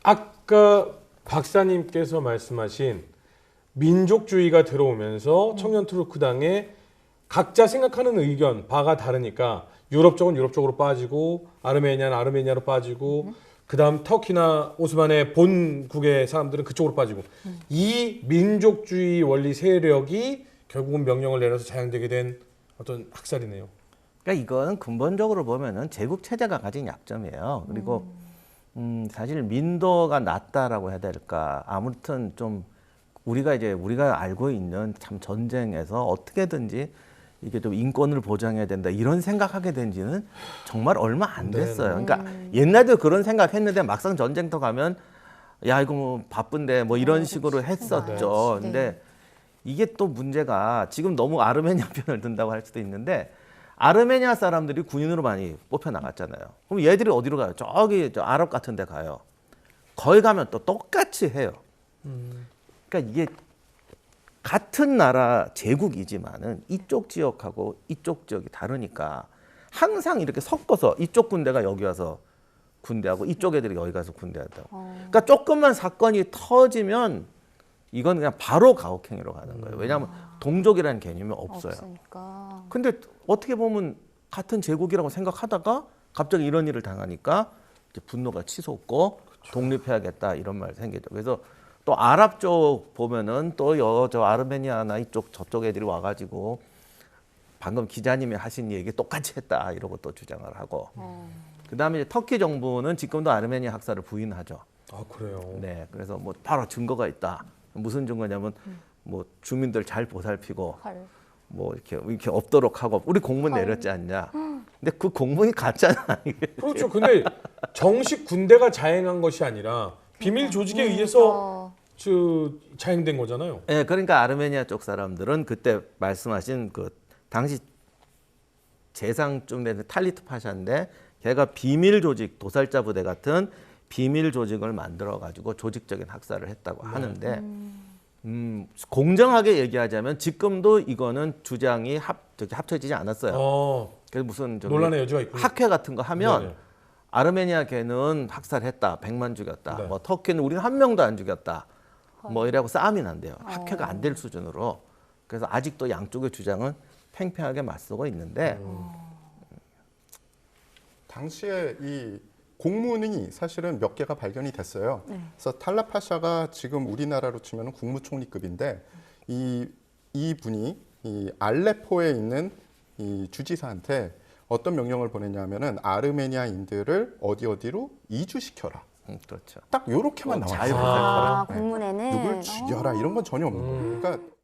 아까 박사님께서 말씀하신 민족주의가 들어오면서 청년 투르크당에 각자 생각하는 의견, 바가 다르니까 유럽 쪽은 유럽 쪽으로 빠지고 아르메니아는 아르메니아로 빠지고 그다음 터키나 오스만의 본국의 사람들은 그쪽으로 빠지고 이 민족주의 원리 세력이 결국은 명령을 내려서 자행되게 된 어떤 학살이네요. 그러니까 이거는 근본적으로 보면은 제국 체제가 가진 약점이에요. 그리고 사실 민도가 낮다라고 해야 될까. 아무튼 좀 우리가 알고 있는 참 전쟁에서 어떻게든지 이게 좀 인권을 보장해야 된다 이런 생각하게 된 지는 정말 얼마 안 됐어요. 그러니까 옛날에도 그런 생각했는데 막상 전쟁터 가면 야 이거 뭐 바쁜데 뭐 이런 식으로 했었죠. 근데 이게 또 문제가 지금 너무 아르메니아 편을 든다고 할 수도 있는데 아르메니아 사람들이 군인으로 많이 뽑혀 나갔잖아요. 그럼 얘들이 어디로 가요? 저기 저 아랍 같은 데 가요. 거기 가면 또 똑같이 해요. 그러니까 이게 같은 나라 제국이지만은 이쪽 지역하고 이쪽 지역이 다르니까 항상 이렇게 섞어서 이쪽 군대가 여기 와서 군대하고 이쪽 애들이 여기 가서 군대한다고. 그러니까 조금만 사건이 터지면 이건 그냥 바로 가혹행위로 가는 거예요. 왜냐하면 동족이라는 개념이 없어요. 없으니까. 근데 어떻게 보면 같은 제국이라고 생각하다가 갑자기 이런 일을 당하니까 이제 분노가 치솟고 독립해야겠다 이런 말이 생기죠. 그래서 또 아랍 쪽 보면은 또 저 아르메니아나 이쪽 저쪽 애들이 와가지고 방금 기자님이 하신 얘기 똑같이 했다 이러고 또 주장을 하고 그다음에 이제 터키 정부는 지금도 아르메니아 학살을 부인하죠. 아 그래요. 네, 그래서 뭐 바로 증거가 있다. 무슨 증거냐면 뭐 주민들 잘 보살피고 뭐 이렇게 없도록 하고 우리 공문 내렸지 않냐. 근데 그 공문이 가짜나 이게. 그렇죠. 근데 정식 군대가 자행한 것이 아니라 비밀 조직에 의해서 자행된 거잖아요. 네, 그러니까 아르메니아 쪽 사람들은 그때 말씀하신 그 당시 재상쯤 되는 탈리트 파샤인데 걔가 비밀 조직 도살자 부대 같은 비밀 조직을 만들어 가지고 조직적인 학살을 했다고 하는데 공정하게 얘기하자면 지금도 이거는 주장이 합쳐지지 않았어요. 그래서 무슨 논란의 여지가 있군요. 학회 같은 거 하면 네네. 아르메니아 걔는 학살했다, 100만 죽였다. 네. 뭐 터키는 우리는 한 명도 안 죽였다. 뭐 이래고 싸움이 난대요. 학회가 안 될 수준으로. 그래서 아직도 양쪽의 주장은 팽팽하게 맞서고 있는데 당시에 이 공문이 사실은 몇 개가 발견이 됐어요. 그래서 탈라파샤가 지금 우리나라로 치면 국무총리급인데 이 분이 이 알레포에 있는 이 주지사한테 어떤 명령을 보냈냐면은 아르메니아인들을 어디로 이주시켜라. 그렇죠. 딱 요렇게만 나왔어요. 자유분할하라. 공문에는 누굴 죽여라 이런 건 전혀 없는 거예요. 그러니까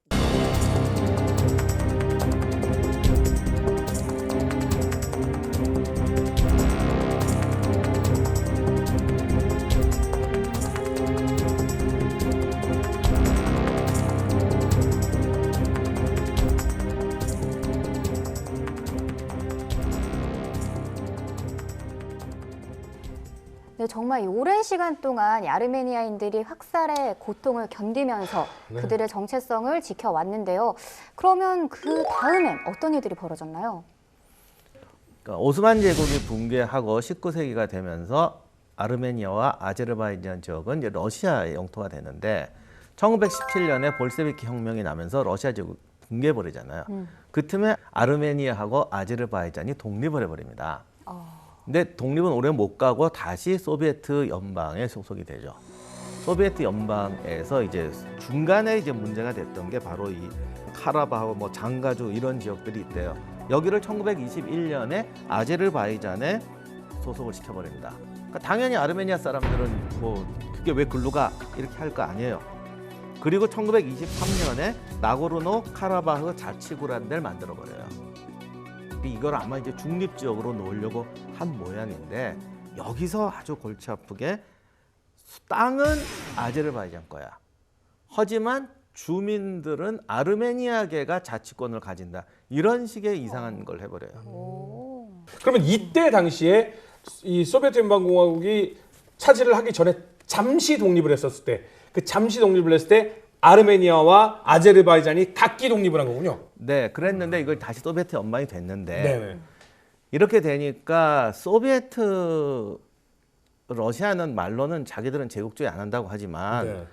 네, 정말 이 오랜 시간 동안 이 아르메니아인들이 학살의 고통을 견디면서 그들의 정체성을 지켜왔는데요. 그러면 그 다음엔 어떤 일들이 벌어졌나요? 그러니까 오스만 제국이 붕괴하고 19세기가 되면서 아르메니아와 아제르바이잔 지역은 이제 러시아의 영토가 되는데 1917년에 볼세비키 혁명이 나면서 러시아 제국 붕괴해버리잖아요. 그 틈에 아르메니아하고 아제르바이잔이 독립을 해버립니다. 근데 독립은 오래 못 가고 다시 소비에트 연방에 소속이 되죠. 소비에트 연방에서 이제 중간에 이제 문제가 됐던 게 바로 이 카라바흐, 뭐 장가주 이런 지역들이 있대요. 여기를 1921년에 아제르바이잔에 소속을 시켜버립니다. 그러니까 당연히 아르메니아 사람들은 뭐 그게 왜 글로 가 이렇게 할 거 아니에요. 그리고 1923년에 나고르노 카라바흐 자치구라는 데를 만들어버려요. 이걸 아마 이제 중립지역으로 놓으려고 한 모양인데 여기서 아주 골치 아프게 땅은 아제르바이잔 거야. 하지만 주민들은 아르메니아계가 자치권을 가진다. 이런 식의 이상한 걸 해버려요. 그러면 이때 당시에 이 소비에트 연방공화국이 차지를 하기 전에 잠시 독립을 했었을 때, 그 잠시 독립을 했을 때 아르메니아와 아제르바이잔이 각기 독립을 한 거군요. 네, 그랬는데 이걸 다시 소비에트 연방이 됐는데 네네. 이렇게 되니까 소비에트 러시아는 말로는 자기들은 제국주의 안 한다고 하지만 네.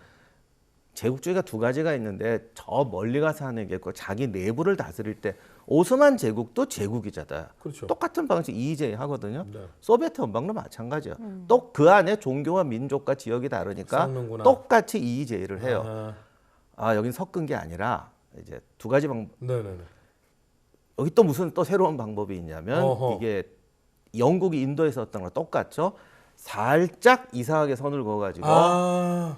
제국주의가 두 가지가 있는데 저 멀리 가서 하는 게 있고 자기 내부를 다스릴 때 오스만 제국도 제국이잖아요. 그렇죠. 똑같은 방식 이의제의 하거든요. 네. 소비에트 연방도 마찬가지예요. 또 그 안에 종교와 민족과 지역이 다르니까 섞는구나. 똑같이 이의제의를 해요. 아, 여긴 섞은 게 아니라 이제 두 가지 방법. 네네네. 여기 또 무슨 또 새로운 방법이 있냐면 어허. 이게 영국이 인도에서 했던 거랑 똑같죠. 살짝 이상하게 선을 그어가지고 아,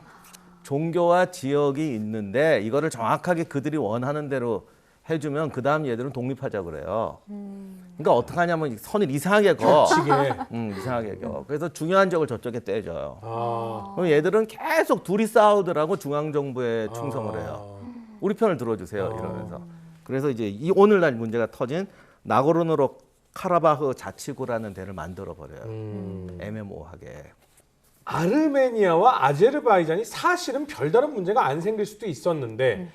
종교와 지역이 있는데 이거를 정확하게 그들이 원하는 대로 해주면 그 다음 얘들은 독립하자 그래요. 그러니까 어떻게 하냐면 선을 이상하게 그어. 겹치게. 이상하게 그어. 그래서 중요한 지역을 저쪽에 떼줘요. 아, 그럼 얘들은 계속 둘이 싸우더라고 중앙정부에 충성을 해요. 우리 편을 들어주세요 이러면서. 그래서 이제 이 오늘날 문제가 터진 나고르노 카라바흐 자치구라는 데를 만들어 버려요. 애매모호하게. 아르메니아와 아제르바이잔이 사실은 별다른 문제가 안 생길 수도 있었는데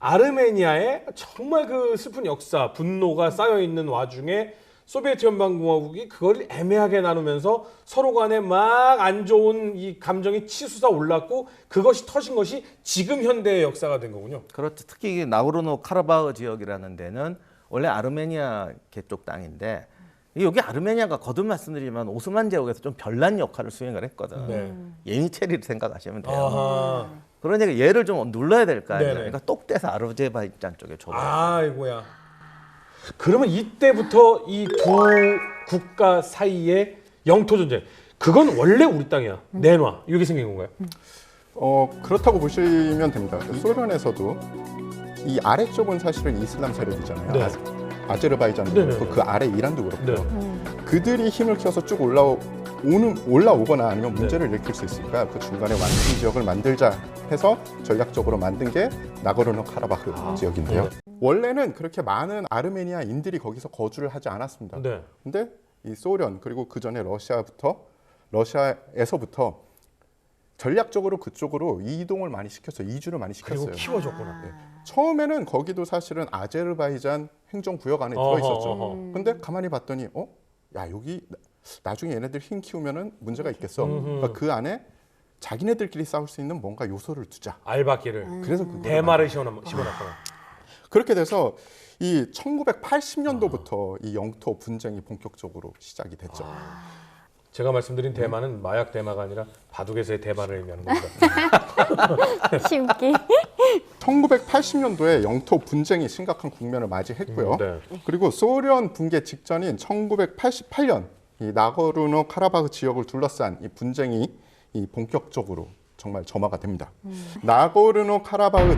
아르메니아에 정말 그 슬픈 역사, 분노가 쌓여 있는 와중에 소비에트 연방공화국이 그걸 애매하게 나누면서 서로 간에 막 안 좋은 이 감정이 치솟아 올랐고 그것이 터진 것이 지금 현대의 역사가 된 거군요. 그렇죠. 특히 나고르노 카라바흐 지역이라는 데는 원래 아르메니아 계쪽 땅인데 여기 아르메니아가 거듭 말씀드리지만 오스만 제국에서 좀 별난 역할을 수행을 했거든. 네. 예니체리를 생각하시면 돼요. 아하. 그러니까 얘를 좀 눌러야 될 거 아니에요. 네네. 그러니까 똑 떼서 아르제바이잔 쪽에 줘봐요. 아이고야. 그러면 이때부터 이 두 국가 사이의 영토 전쟁. 그건 원래 우리 땅이야. 내놔. 이렇게 생긴 건가요? 그렇다고 보시면 됩니다. 소련에서도 이 아래쪽은 사실은 이슬람 세력이잖아요. 네. 아제르바이잔도 네네. 그렇고 그 아래 이란도 그렇고요. 네. 그들이 힘을 키워서 쭉 올라오거나 아니면 문제를 일으킬 수 있으니까 그 중간에 완충 지역을 만들자 해서 전략적으로 만든 게 나고르노 카라바흐 지역인데요. 원래는 그렇게 많은 아르메니아인들이 거기서 거주를 하지 않았습니다. 네. 근데 이 소련 그리고 그 전에 러시아에서부터 전략적으로 그쪽으로 이동을 많이 시켰어요. 이주를 많이 그리고 시켰어요. 키워줬구나. 처음에는 거기도 사실은 아제르바이잔 행정구역 안에 들어 있었죠. 근데 가만히 봤더니 야 여기 나중에 얘네들 힘 키우면은 문제가 있겠어. 그러니까 그 안에 자기네들끼리 싸울 수 있는 뭔가 요소를 두자. 알바끼를. 그래서 그걸 대마를 심어놨구나. 그렇게 돼서 이 1980년도부터 이 영토 분쟁이 본격적으로 시작이 됐죠. 제가 말씀드린 대마는 마약 대마가 아니라 바둑에서의 대마를 의미하는 겁니다. 심기. 1980년도에 영토 분쟁이 심각한 국면을 맞이했고요. 네. 그리고 소련 붕괴 직전인 1988년 이 나고르노 카라바흐 지역을 둘러싼 이 분쟁이 이 본격적으로 정말 점화가 됩니다. 나고르노 카라바흐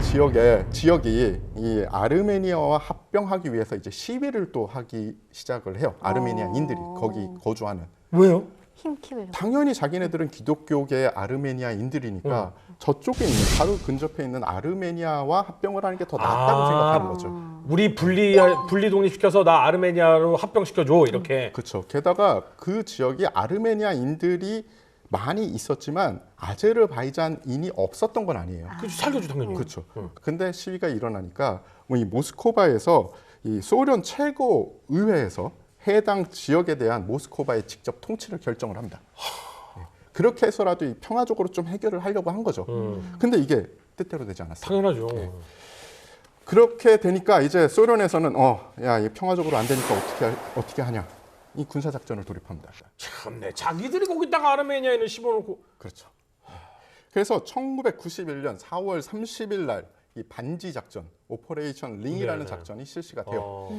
지역이 이 아르메니아와 합병하기 위해서 이제 시위를 또 하기 시작을 해요. 아르메니아인들이 거기 거주하는. 왜요? 힘 키우려고. 당연히 자기네들은 기독교계 아르메니아인들이니까 저쪽에 있는 바로 근접해 있는 아르메니아와 합병을 하는 게 더 낫다고 생각하는 거죠. 우리 분리 독립시켜서 나 아르메니아로 합병시켜줘 이렇게. 그렇죠. 게다가 그 지역이 아르메니아인들이 많이 있었지만 아제르바이잔인이 없었던 건 아니에요. 살려줘 당연히. 그렇죠. 근데 시위가 일어나니까 뭐이 모스크바에서 이 소련 최고 의회에서 해당 지역에 대한 모스크바의 직접 통치를 결정을 합니다. 네. 그렇게 해서라도 이 평화적으로 좀 해결을 하려고 한 거죠. 근데 이게 뜻대로 되지 않았어요. 당연하죠. 그렇게 되니까 이제 소련에서는 야, 이 평화적으로 안 되니까 어떻게 하냐? 이 군사 작전을 돌입합니다. 참네. 자기들이 거기다가 아르메니아인을 씹어놓고. 그렇죠. 그래서 1991년 4월 30일 날 이 반지 작전, 오퍼레이션 링이라는 네네. 작전이 실시가 돼요.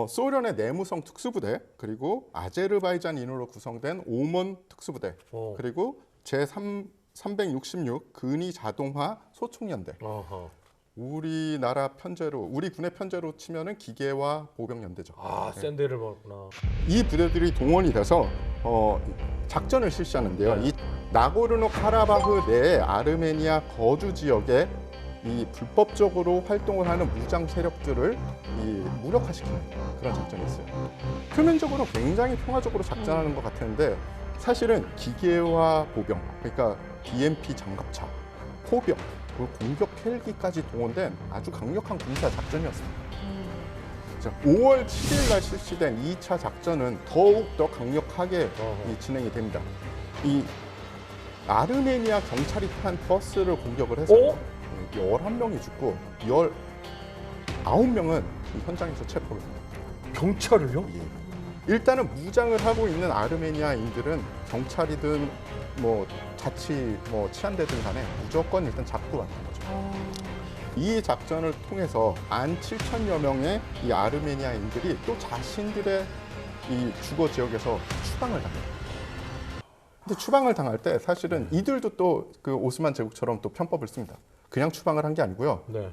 소련의 내무성 특수부대, 그리고 아제르바이잔인으로 구성된 오몬 특수부대, 그리고 제366 근위 자동화 소총연대. 우리나라 편제로, 우리 군의 편제로 치면은 기계화 보병연대죠. 센 데를 먹었구나. 이 부대들이 동원이 돼서 작전을 실시하는데요. 이 나고르노 카라바흐 내의 아르메니아 거주 지역에 이 불법적으로 활동을 하는 무장 세력들을 이 무력화시키는 그런 작전이었어요. 표면적으로 굉장히 평화적으로 작전하는 것 같았는데 사실은 기계화 보병, 그러니까 BMP 장갑차, 포병, 그리고 공격 헬기까지 동원된 아주 강력한 군사 작전이었습니다. 자, 5월 7일 날 실시된 2차 작전은 더욱 더 강력하게 진행이 됩니다. 이 아르메니아 경찰이 탄 버스를 공격을 해서 11명이 죽고 19명은 현장에서 체포를 합니다. 경찰을요? 일단은 무장을 하고 있는 아르메니아인들은 경찰이든 뭐 자치 치안대든 간에 무조건 일단 잡고 가는 거죠. 이 작전을 통해서 17,000여 명의 이 아르메니아인들이 또 자신들의 이 주거 지역에서 추방을 당해요. 근데 추방을 당할 때 사실은 이들도 또 그 오스만 제국처럼 또 편법을 씁니다. 그냥 추방을 한 게 아니고요. 네.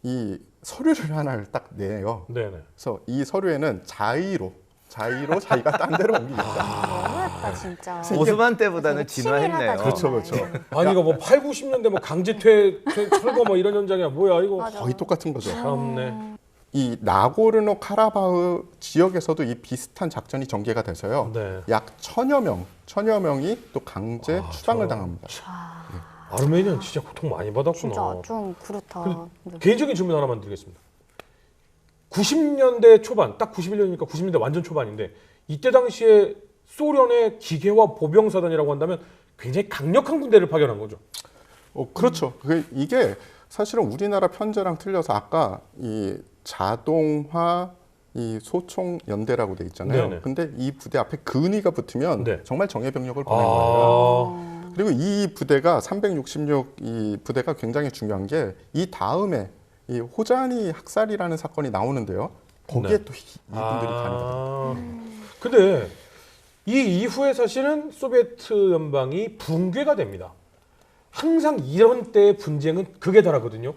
이 서류를 하나를 딱 내요. 네네. 그래서 이 서류에는 자의로 자기가 딴 데로 옮기겠다. 너무했다 진짜. 오스만 때보다는 되게 진화했네요. 치밀하다, 그렇죠, 정말. 그렇죠. 아니 이거 뭐 8, 90년대 뭐 강제 철거 뭐 이런 현장이야. 뭐야 이거. 맞아. 거의 똑같은 거죠. 참네. 이 나고르노 카라바흐 지역에서도 이 비슷한 작전이 전개가 돼서요. 네. 약 1,000여 명이 또 강제 추방을 당합니다. 아르메니아는 진짜 고통 많이 받았구나. 진짜 좀 그렇다. 개인적인 질문 하나만 드리겠습니다. 90년대 초반, 딱 91년이니까 90년대 완전 초반인데 이때 당시에 소련의 기계화 보병사단이라고 한다면 굉장히 강력한 군대를 파견한 거죠. 그렇죠. 이게 사실은 우리나라 편제랑 틀려서 아까 이 자동화 이 소총 연대라고 돼 있잖아요. 네네. 근데 이 부대 앞에 근위가 붙으면 네. 정말 정예 병력을 보낸 거예요. 그리고 이 부대가 366 이 부대가 굉장히 중요한 게 이 다음에 이 호자니 학살이라는 사건이 나오는데요. 거기에 네. 또 이분들이 가는 근데 이 이후에 사실은 소비에트 연방이 붕괴가 됩니다. 항상 이런 때의 분쟁은 극에 달하거든요.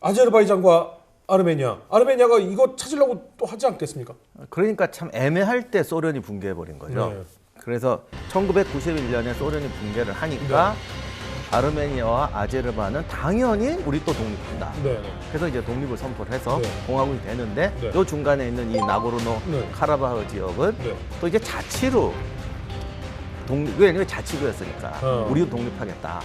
아제르바이잔과 아르메니아가 이거 찾으려고 또 하지 않겠습니까? 그러니까 참 애매할 때 소련이 붕괴해버린 거죠. 네. 그래서 1991년에 소련이 붕괴를 하니까 아르메니아와 아제르바이잔은 당연히 우리 또 독립한다. 네. 그래서 이제 독립을 선포를 해서 네. 공화국이 되는데 네. 요 중간에 있는 이 나고르노 네. 카라바흐 지역은 네. 또 이제 자치로 왜냐면 자치구였으니까 우리도 독립하겠다.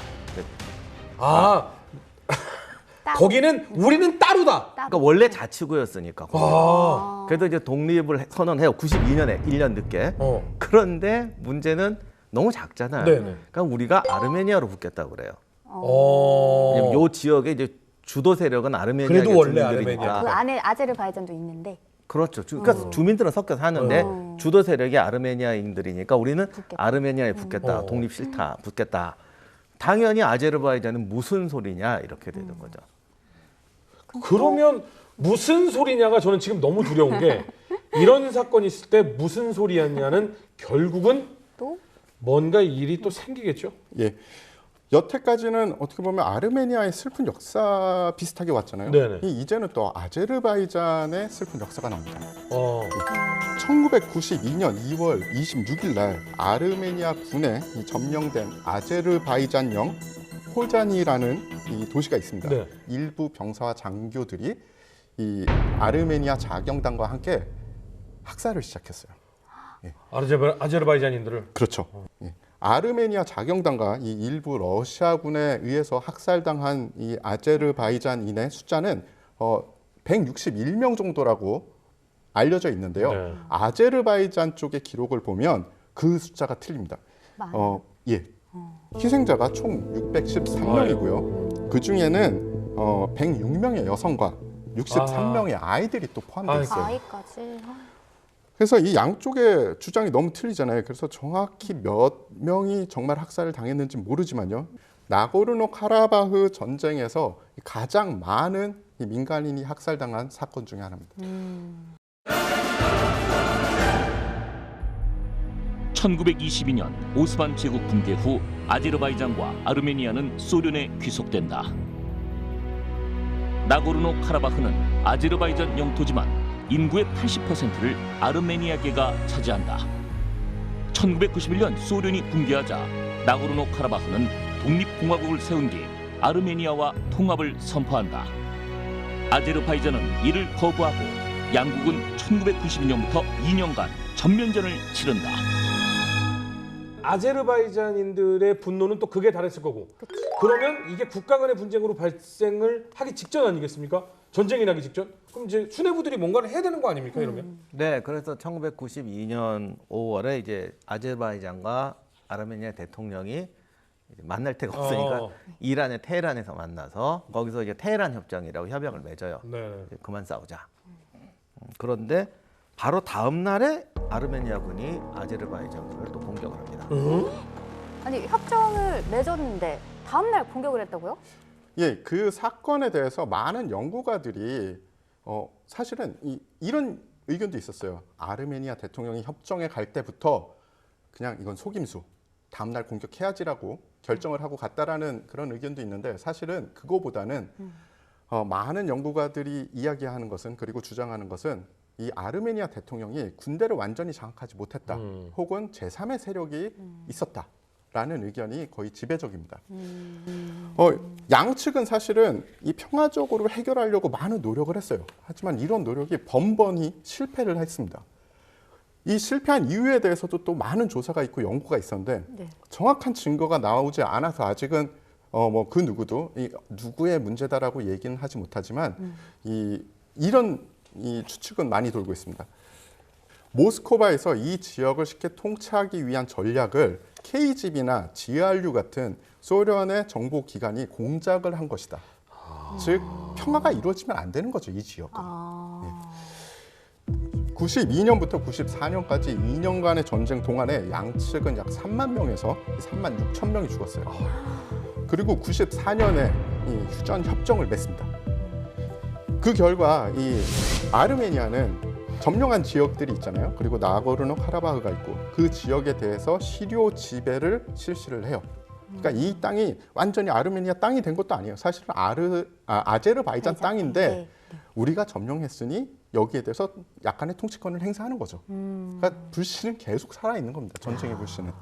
거기는 우리는 따로다. 그러니까 원래 자치구였으니까. 아. 그래도 이제 독립을 선언해요. 92년에 1년 늦게. 그런데 문제는 너무 작잖아요. 네네. 그러니까 우리가 아르메니아로 붙겠다고 그래요. 어. 왜냐면 요 지역에 이제 주도 세력은 아르메니아 그래도 원래 주민들이니까. 그 안에 아제르바이잔도 있는데. 그렇죠. 그러니까 주민들은 섞여 사는데 주도 세력이 아르메니아인들이니까 우리는 붙겠다. 아르메니아에 붙겠다, 독립 싫다, 붙겠다. 당연히 아제르바이잔은 무슨 소리냐 이렇게 되는 거죠. 그러면 무슨 소리냐가 저는 지금 너무 두려운 게 이런 사건이 있을 때 무슨 소리였냐는 결국은 또? 뭔가 일이 또 생기겠죠. 예. 여태까지는 어떻게 보면 아르메니아의 슬픈 역사 비슷하게 왔잖아요. 네네. 이제는 또 아제르바이잔의 슬픈 역사가 나옵니다. 1992년 2월 26일 날 아르메니아 군에 점령된 아제르바이잔령 호자니라는 이 도시가 있습니다. 네. 일부 병사와 장교들이 이 아르메니아 자경단과 함께 학살을 시작했어요. 아제르바이잔인들을. 그렇죠. 예. 아르메니아 자경단과 이 일부 러시아군에 의해서 학살당한 이 아제르바이잔인의 숫자는 161명 정도라고 알려져 있는데요. 네. 아제르바이잔 쪽의 기록을 보면 그 숫자가 틀립니다. 많아요. 예. 희생자가 총 613명이고요. 그 중에는 106명의 여성과 63명의 아이들이 또 포함되어 있어요. 아이까지. 그래서 이 양쪽의 주장이 너무 틀리잖아요. 그래서 정확히 몇 명이 정말 학살을 당했는지 모르지만요. 나고르노 카라바흐 전쟁에서 가장 많은 이 민간인이 학살당한 사건 중에 하나입니다. 1922년 오스만 제국 붕괴 후 아제르바이잔과 아르메니아는 소련에 귀속된다. 나고르노 카라바흐는 아제르바이잔 영토지만 인구의 80%를 아르메니아계가 차지한다. 1991년 소련이 붕괴하자 나고르노 카라바흐는 독립공화국을 세운 뒤 아르메니아와 통합을 선포한다. 아제르바이잔은 이를 거부하고 양국은 1992년부터 2년간 전면전을 치른다. 아제르바이잔인들의 분노는 또 극에 달했을 거고. 그러면 이게 국가 간의 분쟁으로 발생을 하기 직전 아니겠습니까? 전쟁이 나기 직전? 그럼 이제 수뇌부들이 뭔가를 해야 되는 거 아닙니까? 이러면? 네, 그래서 1992년 5월에 이제 아제르바이잔과 아르메니아 대통령이 이제 만날 데가 없으니까 이란의 테헤란에서 만나서 거기서 이제 테헤란 협정이라고 협약을 맺어요. 네. 이제 그만 싸우자. 그런데 바로 다음 날에 아르메니아군이 아제르바이잔군을 또 공격을 합니다. 아니 협정을 맺었는데 다음날 공격을 했다고요? 예, 그 사건에 대해서 많은 연구가들이 사실은 이런 의견도 있었어요. 아르메니아 대통령이 협정에 갈 때부터 그냥 이건 속임수, 다음날 공격해야지라고 결정을 하고 갔다라는 그런 의견도 있는데 사실은 그거보다는 많은 연구가들이 이야기하는 것은 그리고 주장하는 것은 이 아르메니아 대통령이 군대를 완전히 장악하지 못했다. 혹은 제3의 세력이 있었다라는 의견이 거의 지배적입니다. 양측은 사실은 이 평화적으로 해결하려고 많은 노력을 했어요. 하지만 이런 노력이 번번이 실패를 했습니다. 이 실패한 이유에 대해서도 또 많은 조사가 있고 연구가 있었는데 네. 정확한 증거가 나오지 않아서 아직은 그 누구도 누구의 문제다라고 얘기는 하지 못하지만 이런 추측은 많이 돌고 있습니다. 모스크바에서 이 지역을 쉽게 통치하기 위한 전략을 KGB나 GRU 같은 소련의 정보기관이 공작을 한 것이다. 즉 평화가 이루어지면 안 되는 거죠, 이 지역은. 92년부터 94년까지 2년간의 전쟁 동안에 양측은 약 3만 명에서 3만 6천 명이 죽었어요. 그리고 94년에 이 휴전 협정을 맺습니다. 그 결과 이 아르메니아는 점령한 지역들이 있잖아요. 그리고 나고르노 카라바흐가 있고 그 지역에 대해서 시료 지배를 실시를 해요. 그러니까 이 땅이 완전히 아르메니아 땅이 된 것도 아니에요. 사실은 아제르바이잔 땅인데 우리가 점령했으니 여기에 대해서 약간의 통치권을 행사하는 거죠. 그러니까 불씨는 계속 살아있는 겁니다. 전쟁의 불씨는.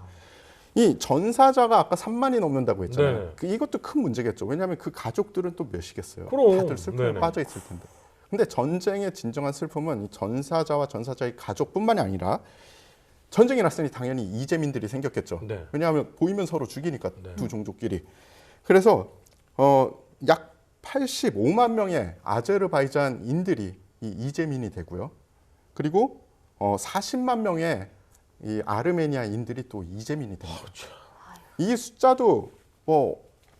이 전사자가 아까 3만이 넘는다고 했잖아요. 네. 이것도 큰 문제겠죠. 왜냐하면 그 가족들은 또 몇이겠어요. 그럼. 다들 슬픔에 네네. 빠져 있을 텐데. 근데 전쟁의 진정한 슬픔은 이 전사자와 전사자의 가족뿐만이 아니라 전쟁이 났으니 당연히 이재민들이 생겼겠죠. 네. 왜냐하면 보이면 서로 죽이니까 두 종족끼리. 그래서 약 85만 명의 아제르바이잔인들이 이 이재민이 되고요. 그리고 40만 명의 이 아르메니아인들이 또 이재민이 됩니다. 이 숫자도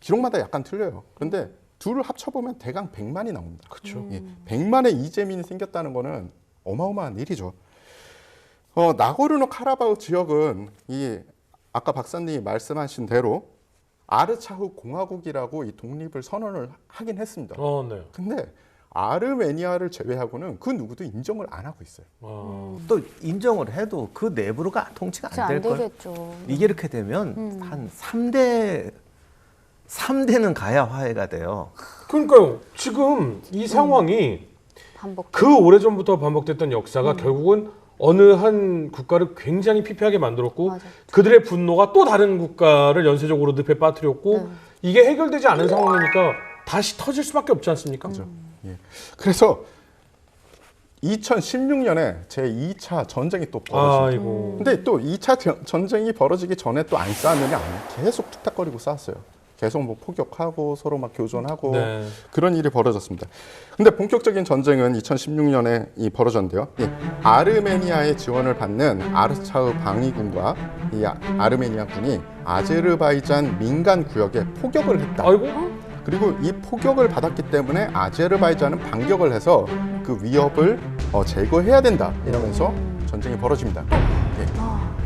기록마다 약간 틀려요. 그런데 둘을 합쳐보면 대강 100만이 나옵니다. 그렇죠. 예, 100만의 이재민이 생겼다는 거는 어마어마한 일이죠. 나고르노 카라바흐 지역은 이 아까 박사님이 말씀하신 대로 아르차흐 공화국이라고 이 독립을 선언을 하긴 했습니다. 네. 근데 아르메니아를 제외하고는 그 누구도 인정을 안 하고 있어요. 또 인정을 해도 그 내부로가 통치가 그렇죠, 안 안 될 걸. 되겠죠. 이게 이렇게 되면 한 3대는 가야 화해가 돼요. 그러니까요. 지금 이 상황이 반복. 그 오래전부터 반복됐던 역사가 결국은 어느 한 국가를 굉장히 피폐하게 만들었고 맞아요. 그들의 분노가 또 다른 국가를 연쇄적으로 늪에 빠뜨렸고 이게 해결되지 않은 상황이니까 다시 터질 수밖에 없지 않습니까? 예. 그래서 2016년에 제2차 전쟁이 또 벌어집니다. 아이고. 근데 또 2차 전쟁이 벌어지기 전에 또 안 싸웠느냐? 아니요. 계속 툭탁거리고 싸웠어요. 계속 뭐 포격하고 서로 막 교전하고 네. 그런 일이 벌어졌습니다. 근데 본격적인 전쟁은 2016년에 벌어졌는데요. 아르메니아의 지원을 받는 아르차흐 방위군과 이 아르메니아 군이 아제르바이잔 민간 구역에 포격을 했다. 아이고. 그리고 이 포격을 받았기 때문에 아제르바이잔은 반격을 해서 그 위협을 제거해야 된다 이러면서 전쟁이 벌어집니다. 예.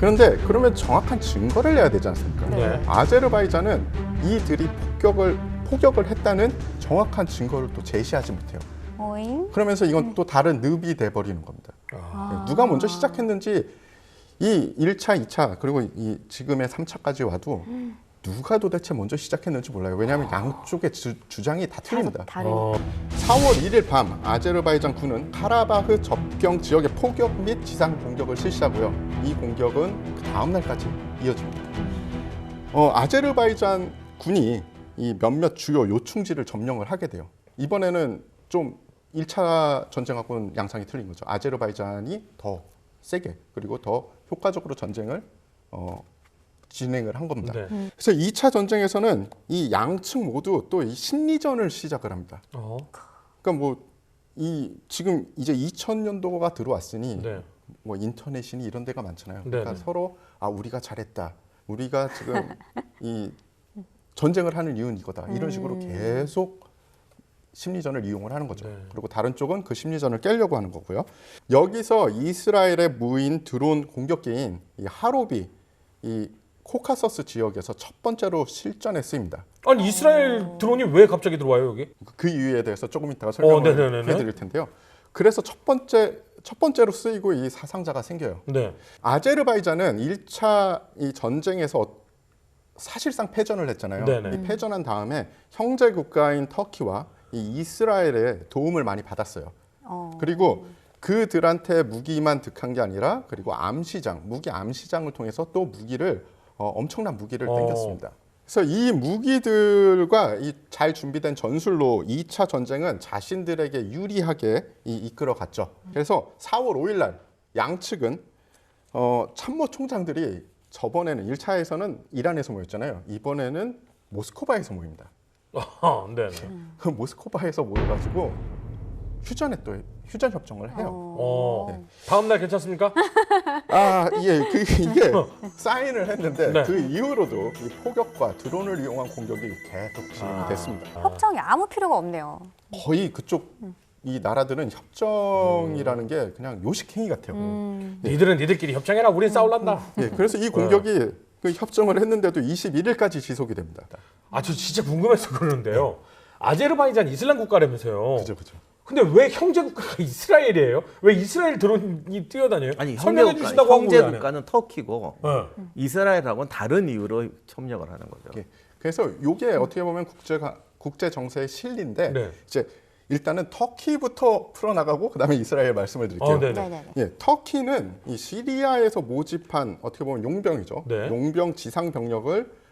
그런데 그러면 정확한 증거를 내야 되지 않습니까? 네. 아제르바이잔은 이들이 포격을 했다는 정확한 증거를 또 제시하지 못해요. 오잉? 그러면서 이건 또 다른 늪이 돼버리는 겁니다. 누가 먼저 시작했는지 이 1차, 2차 그리고 이 지금의 3차까지 와도 누가 도대체 먼저 시작했는지 몰라요. 왜냐하면 양쪽의 주장이 다 틀립니다. 다른. 4월 1일 밤 아제르바이잔 군은 카라바흐 접경 지역에 포격 및 지상 공격을 실시하고요. 이 공격은 그 다음 날까지 이어집니다. 아제르바이잔 군이 이 몇몇 주요 요충지를 점령을 하게 돼요. 이번에는 좀 1차 전쟁하고는 양상이 틀린 거죠. 아제르바이잔이 더 세게 그리고 더 효과적으로 전쟁을 진행을 한 겁니다. 네. 그래서 2차 전쟁에서는 이 양측 모두 또 이 심리전을 시작을 합니다. 그러니까 뭐 지금 이제 2000년도가 들어왔으니 네. 뭐 인터넷이니 이런 데가 많잖아요. 네, 그러니까 네. 서로 우리가 잘했다. 우리가 지금 이 전쟁을 하는 이유는 이거다. 이런 식으로 계속 심리전을 이용을 하는 거죠. 네. 그리고 다른 쪽은 그 심리전을 깨려고 하는 거고요. 여기서 이스라엘의 무인 드론 공격기인 이 하롭이 이 코카서스 지역에서 첫 번째로 실전했습니다. 아니 이스라엘 드론이 왜 갑자기 들어와요 여기? 그 이유에 대해서 조금 이따가 설명을 네네네네. 해드릴 텐데요. 그래서 첫 번째로 쓰이고 이 사상자가 생겨요. 네. 아제르바이잔은 1차 이 전쟁에서 사실상 패전을 했잖아요. 네네. 이 패전한 다음에 형제 국가인 터키와 이 이스라엘의 도움을 많이 받았어요. 그리고 그들한테 무기만 득한 게 아니라 그리고 무기 암시장을 통해서 또 무기를 엄청난 무기를 땡겼습니다. 그래서 이 무기들과 이 잘 준비된 전술로 2차 전쟁은 자신들에게 유리하게 이끌어갔죠. 그래서 4월 5일 날 양측은 참모 총장들이 저번에는 1차에서는 이란에서 모였잖아요. 이번에는 모스크바에서 모입니다. 네. 그 모스크바에서 모여가지고 휴전 협정을 해요. 네. 다음 날 괜찮습니까? 이게 사인을 했는데 네. 그 이후로도 이 포격과 드론을 이용한 공격이 계속 진행이 됐습니다. 협정이 아무 필요가 없네요. 거의 그쪽 이 나라들은 협정이라는 게 그냥 요식행위 같아요. 니들은 니들끼리 협정해라. 우린 싸울란다. 네, 그래서 이 공격이 그 협정을 했는데도 21일까지 지속이 됩니다. 저 진짜 궁금해서 그러는데요. 아제르바이잔 이슬람 국가라면서요. 그죠. 근데 왜 형제 국가가 이스라엘이에요? 왜 이스라엘 드론이 뛰어다녀요? 아니 설명해 주신다고 하고 형제 왜 안 해요? 국가는 터키고 네. 이스라엘하고는 다른 이유로 협력을 하는 거죠. 예. 그래서 이게 어떻게 보면 국제 정세의 실리인데 네. 이제 일단은 터키부터 풀어나가고 그다음에 이스라엘 말씀을 드릴게요. 네네. 네네네. 예, 터키는 이 시리아에서 모집한 어떻게 보면 용병이죠. 네. 용병 지상 병력을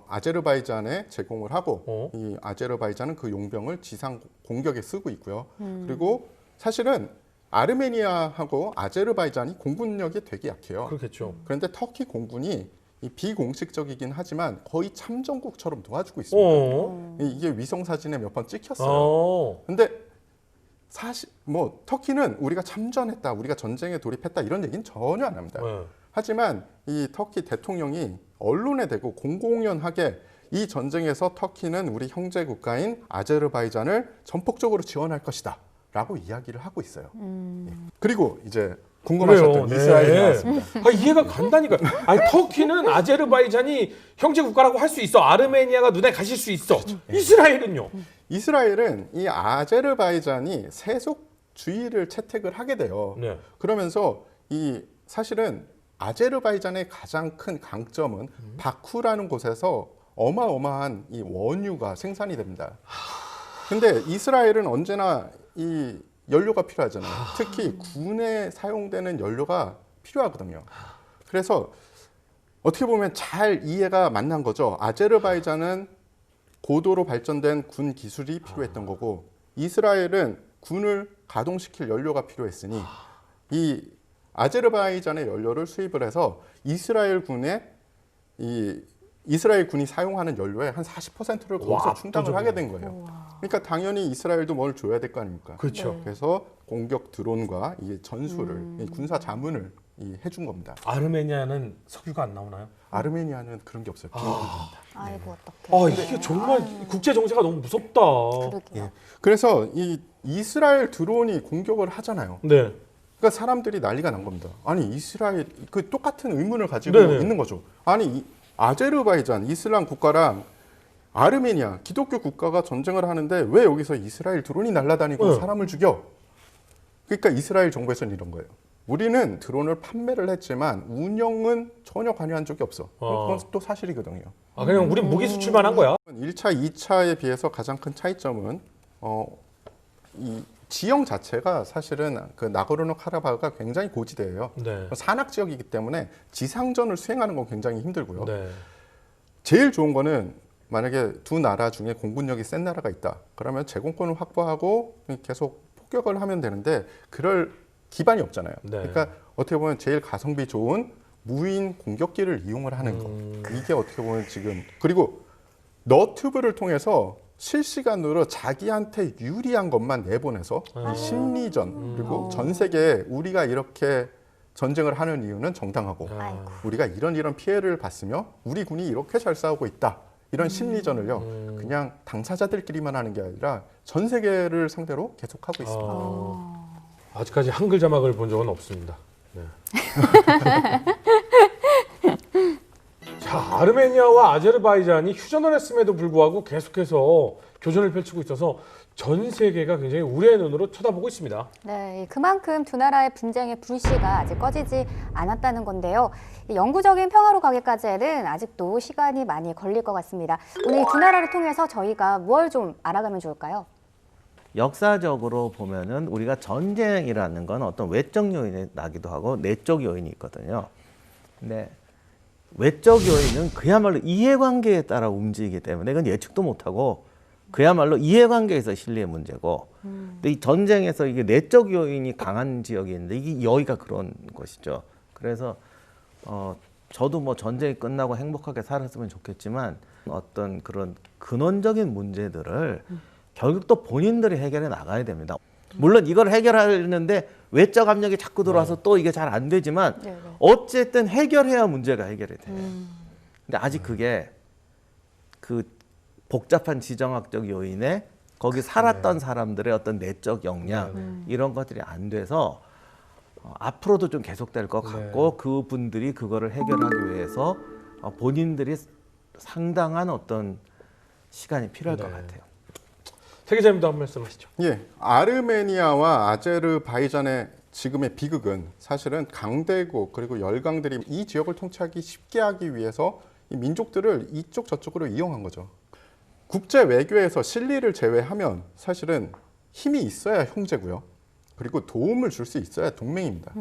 아제르바이잔에 제공을 하고 이 아제르바이잔은 그 용병을 지상 공격에 쓰고 있고요. 그리고 사실은 아르메니아하고 아제르바이잔이 공군력이 되게 약해요. 그렇겠죠. 그런데 터키 공군이 이 비공식적이긴 하지만 거의 참전국처럼 도와주고 있습니다. 이게 위성 사진에 몇 번 찍혔어요. 근데 사실 뭐 터키는 우리가 참전했다, 우리가 전쟁에 돌입했다 이런 얘기는 전혀 안 합니다. 하지만 이 터키 대통령이 언론에 대고 공공연하게 이 전쟁에서 터키는 우리 형제 국가인 아제르바이잔을 전폭적으로 지원할 것이다 라고 이야기를 하고 있어요. 예. 그리고 이제 궁금하셨던 그래요. 이스라엘이 네. 나왔습니다. 이해가 간다니까. 아니 터키는 아제르바이잔이 형제 국가라고 할 수 있어. 아르메니아가 눈에 가실 수 있어. 이스라엘은요? 이스라엘은 이 아제르바이잔이 세속주의를 채택을 하게 돼요. 네. 그러면서 이 사실은 아제르바이잔의 가장 큰 강점은 바쿠라는 곳에서 어마어마한 이 원유가 생산이 됩니다. 근데 이스라엘은 언제나 이 연료가 필요하잖아요. 특히 군에 사용되는 연료가 필요하거든요. 그래서 어떻게 보면 잘 이해가 만난 거죠. 아제르바이잔은 고도로 발전된 군 기술이 필요했던 거고 이스라엘은 군을 가동시킬 연료가 필요했으니 이 아제르바이잔의 연료를 수입을 해서 이스라엘 군이 사용하는 연료의 한 40%를 거기서 충당을 하게 된 거예요. 그러니까 당연히 이스라엘도 뭘 줘야 될 거 아닙니까? 그렇죠. 그래서 공격 드론과 이 전술을 이 군사 자문을 해준 겁니다. 아르메니아는 석유가 안 나오나요? 아르메니아는 그런 게 없어요. 비밀입니다. 아이고 어떡해. 이게 정말 국제 정세가 너무 무섭다. 그러게요. 그래서 이 이스라엘 드론이 공격을 하잖아요. 네. 그러니까 사람들이 난리가 난 겁니다. 아니 이스라엘 그 똑같은 의문을 가지고 네네. 있는 거죠. 아니 아제르바이잔 이슬람 국가랑 아르메니아 기독교 국가가 전쟁을 하는데 왜 여기서 이스라엘 드론이 날아다니고 사람을 죽여? 그러니까 이스라엘 정부에서는 이런 거예요. 우리는 드론을 판매를 했지만 운영은 전혀 관여한 적이 없어. 그건 또 사실이거든요. 그냥 우린 무기 수출만 한 거야. 1차, 2차에 비해서 가장 큰 차이점은 이 지형 자체가 사실은 그 나고르노 카라바흐가 굉장히 고지대예요. 네. 산악 지역이기 때문에 지상전을 수행하는 건 굉장히 힘들고요. 네. 제일 좋은 거는 만약에 두 나라 중에 공군력이 센 나라가 있다. 그러면 제공권을 확보하고 계속 폭격을 하면 되는데 그럴 기반이 없잖아요. 네. 그러니까 어떻게 보면 제일 가성비 좋은 무인 공격기를 이용을 하는 거. 이게 어떻게 보면 지금 그리고 너튜브를 통해서 실시간으로 자기한테 유리한 것만 내보내서 이 심리전 그리고 전 세계에 우리가 이렇게 전쟁을 하는 이유는 정당하고 우리가 이런 피해를 봤으며 우리 군이 이렇게 잘 싸우고 있다. 이런 심리전을요. 그냥 당사자들끼리만 하는 게 아니라 전 세계를 상대로 계속하고 있습니다. 아직까지 한글 자막을 본 적은 없습니다. 네. 자, 아르메니아와 아제르바이잔이 휴전을 했음에도 불구하고 계속해서 교전을 펼치고 있어서 전 세계가 굉장히 우려의 눈으로 쳐다보고 있습니다. 네, 그만큼 두 나라의 분쟁의 불씨가 아직 꺼지지 않았다는 건데요. 영구적인 평화로 가기까지는 아직도 시간이 많이 걸릴 것 같습니다. 오늘 이 두 나라를 통해서 저희가 뭘 좀 알아가면 좋을까요? 역사적으로 보면은 우리가 전쟁이라는 건 어떤 외적 요인이 나기도 하고 내적 요인이 있거든요. 근데 외적 요인은 그야말로 이해관계에 따라 움직이기 때문에 그건 예측도 못하고 그야말로 이해관계에서 실리의 문제고 근데 이 전쟁에서 이게 내적 요인이 강한 지역이 있는데 이게 여기가 그런 것이죠. 그래서 저도 뭐 전쟁이 끝나고 행복하게 살았으면 좋겠지만 어떤 그런 근원적인 문제들을 결국 또 본인들이 해결해 나가야 됩니다. 물론 이걸 해결하려는데 외적 압력이 자꾸 들어와서 또 이게 잘 안 되지만 어쨌든 해결해야 문제가 해결이 돼요. 근데 아직 그게 그 복잡한 지정학적 요인에 거기 살았던 사람들의 어떤 내적 역량 이런 것들이 안 돼서 앞으로도 좀 계속될 것 같고 그분들이 그거를 해결하기 위해서 본인들이 상당한 어떤 시간이 필요할 것 같아요. 태 기자님도 한 말씀 하시죠. 예, 아르메니아와 아제르바이잔의 지금의 비극은 사실은 강대국 그리고 열강들이 이 지역을 통치하기 쉽게 하기 위해서 이 민족들을 이쪽 저쪽으로 이용한 거죠. 국제 외교에서 실리를 제외하면 사실은 힘이 있어야 형제고요. 그리고 도움을 줄 수 있어야 동맹입니다.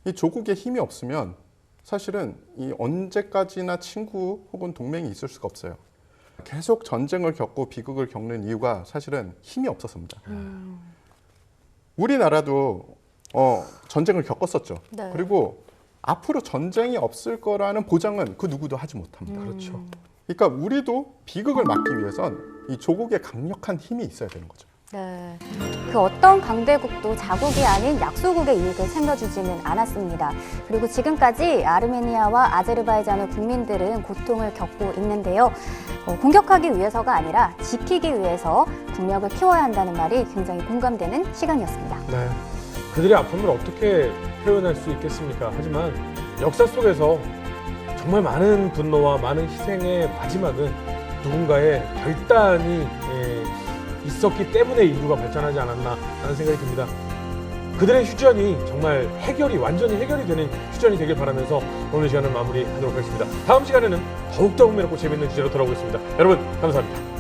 이 조국에 힘이 없으면 사실은 이 언제까지나 친구 혹은 동맹이 있을 수가 없어요. 계속 전쟁을 겪고 비극을 겪는 이유가 사실은 힘이 없었습니다. 우리나라도 전쟁을 겪었었죠. 네. 그리고 앞으로 전쟁이 없을 거라는 보장은 그 누구도 하지 못합니다. 그렇죠. 그러니까 우리도 비극을 막기 위해선 이 조국에 강력한 힘이 있어야 되는 거죠. 네, 그 어떤 강대국도 자국이 아닌 약소국의 이익을 챙겨주지는 않았습니다. 그리고 지금까지 아르메니아와 아제르바이잔의 국민들은 고통을 겪고 있는데요. 공격하기 위해서가 아니라 지키기 위해서 국력을 키워야 한다는 말이 굉장히 공감되는 시간이었습니다. 네, 그들의 아픔을 어떻게 표현할 수 있겠습니까? 하지만 역사 속에서 정말 많은 분노와 많은 희생의 마지막은 누군가의 결단이 있었기 때문에 인류가 발전하지 않았나 하는 생각이 듭니다. 그들의 휴전이 정말 완전히 해결이 되는 휴전이 되길 바라면서 오늘 시간을 마무리하도록 하겠습니다. 다음 시간에는 더욱더 흥미롭고 재밌는 주제로 돌아오겠습니다. 여러분 감사합니다.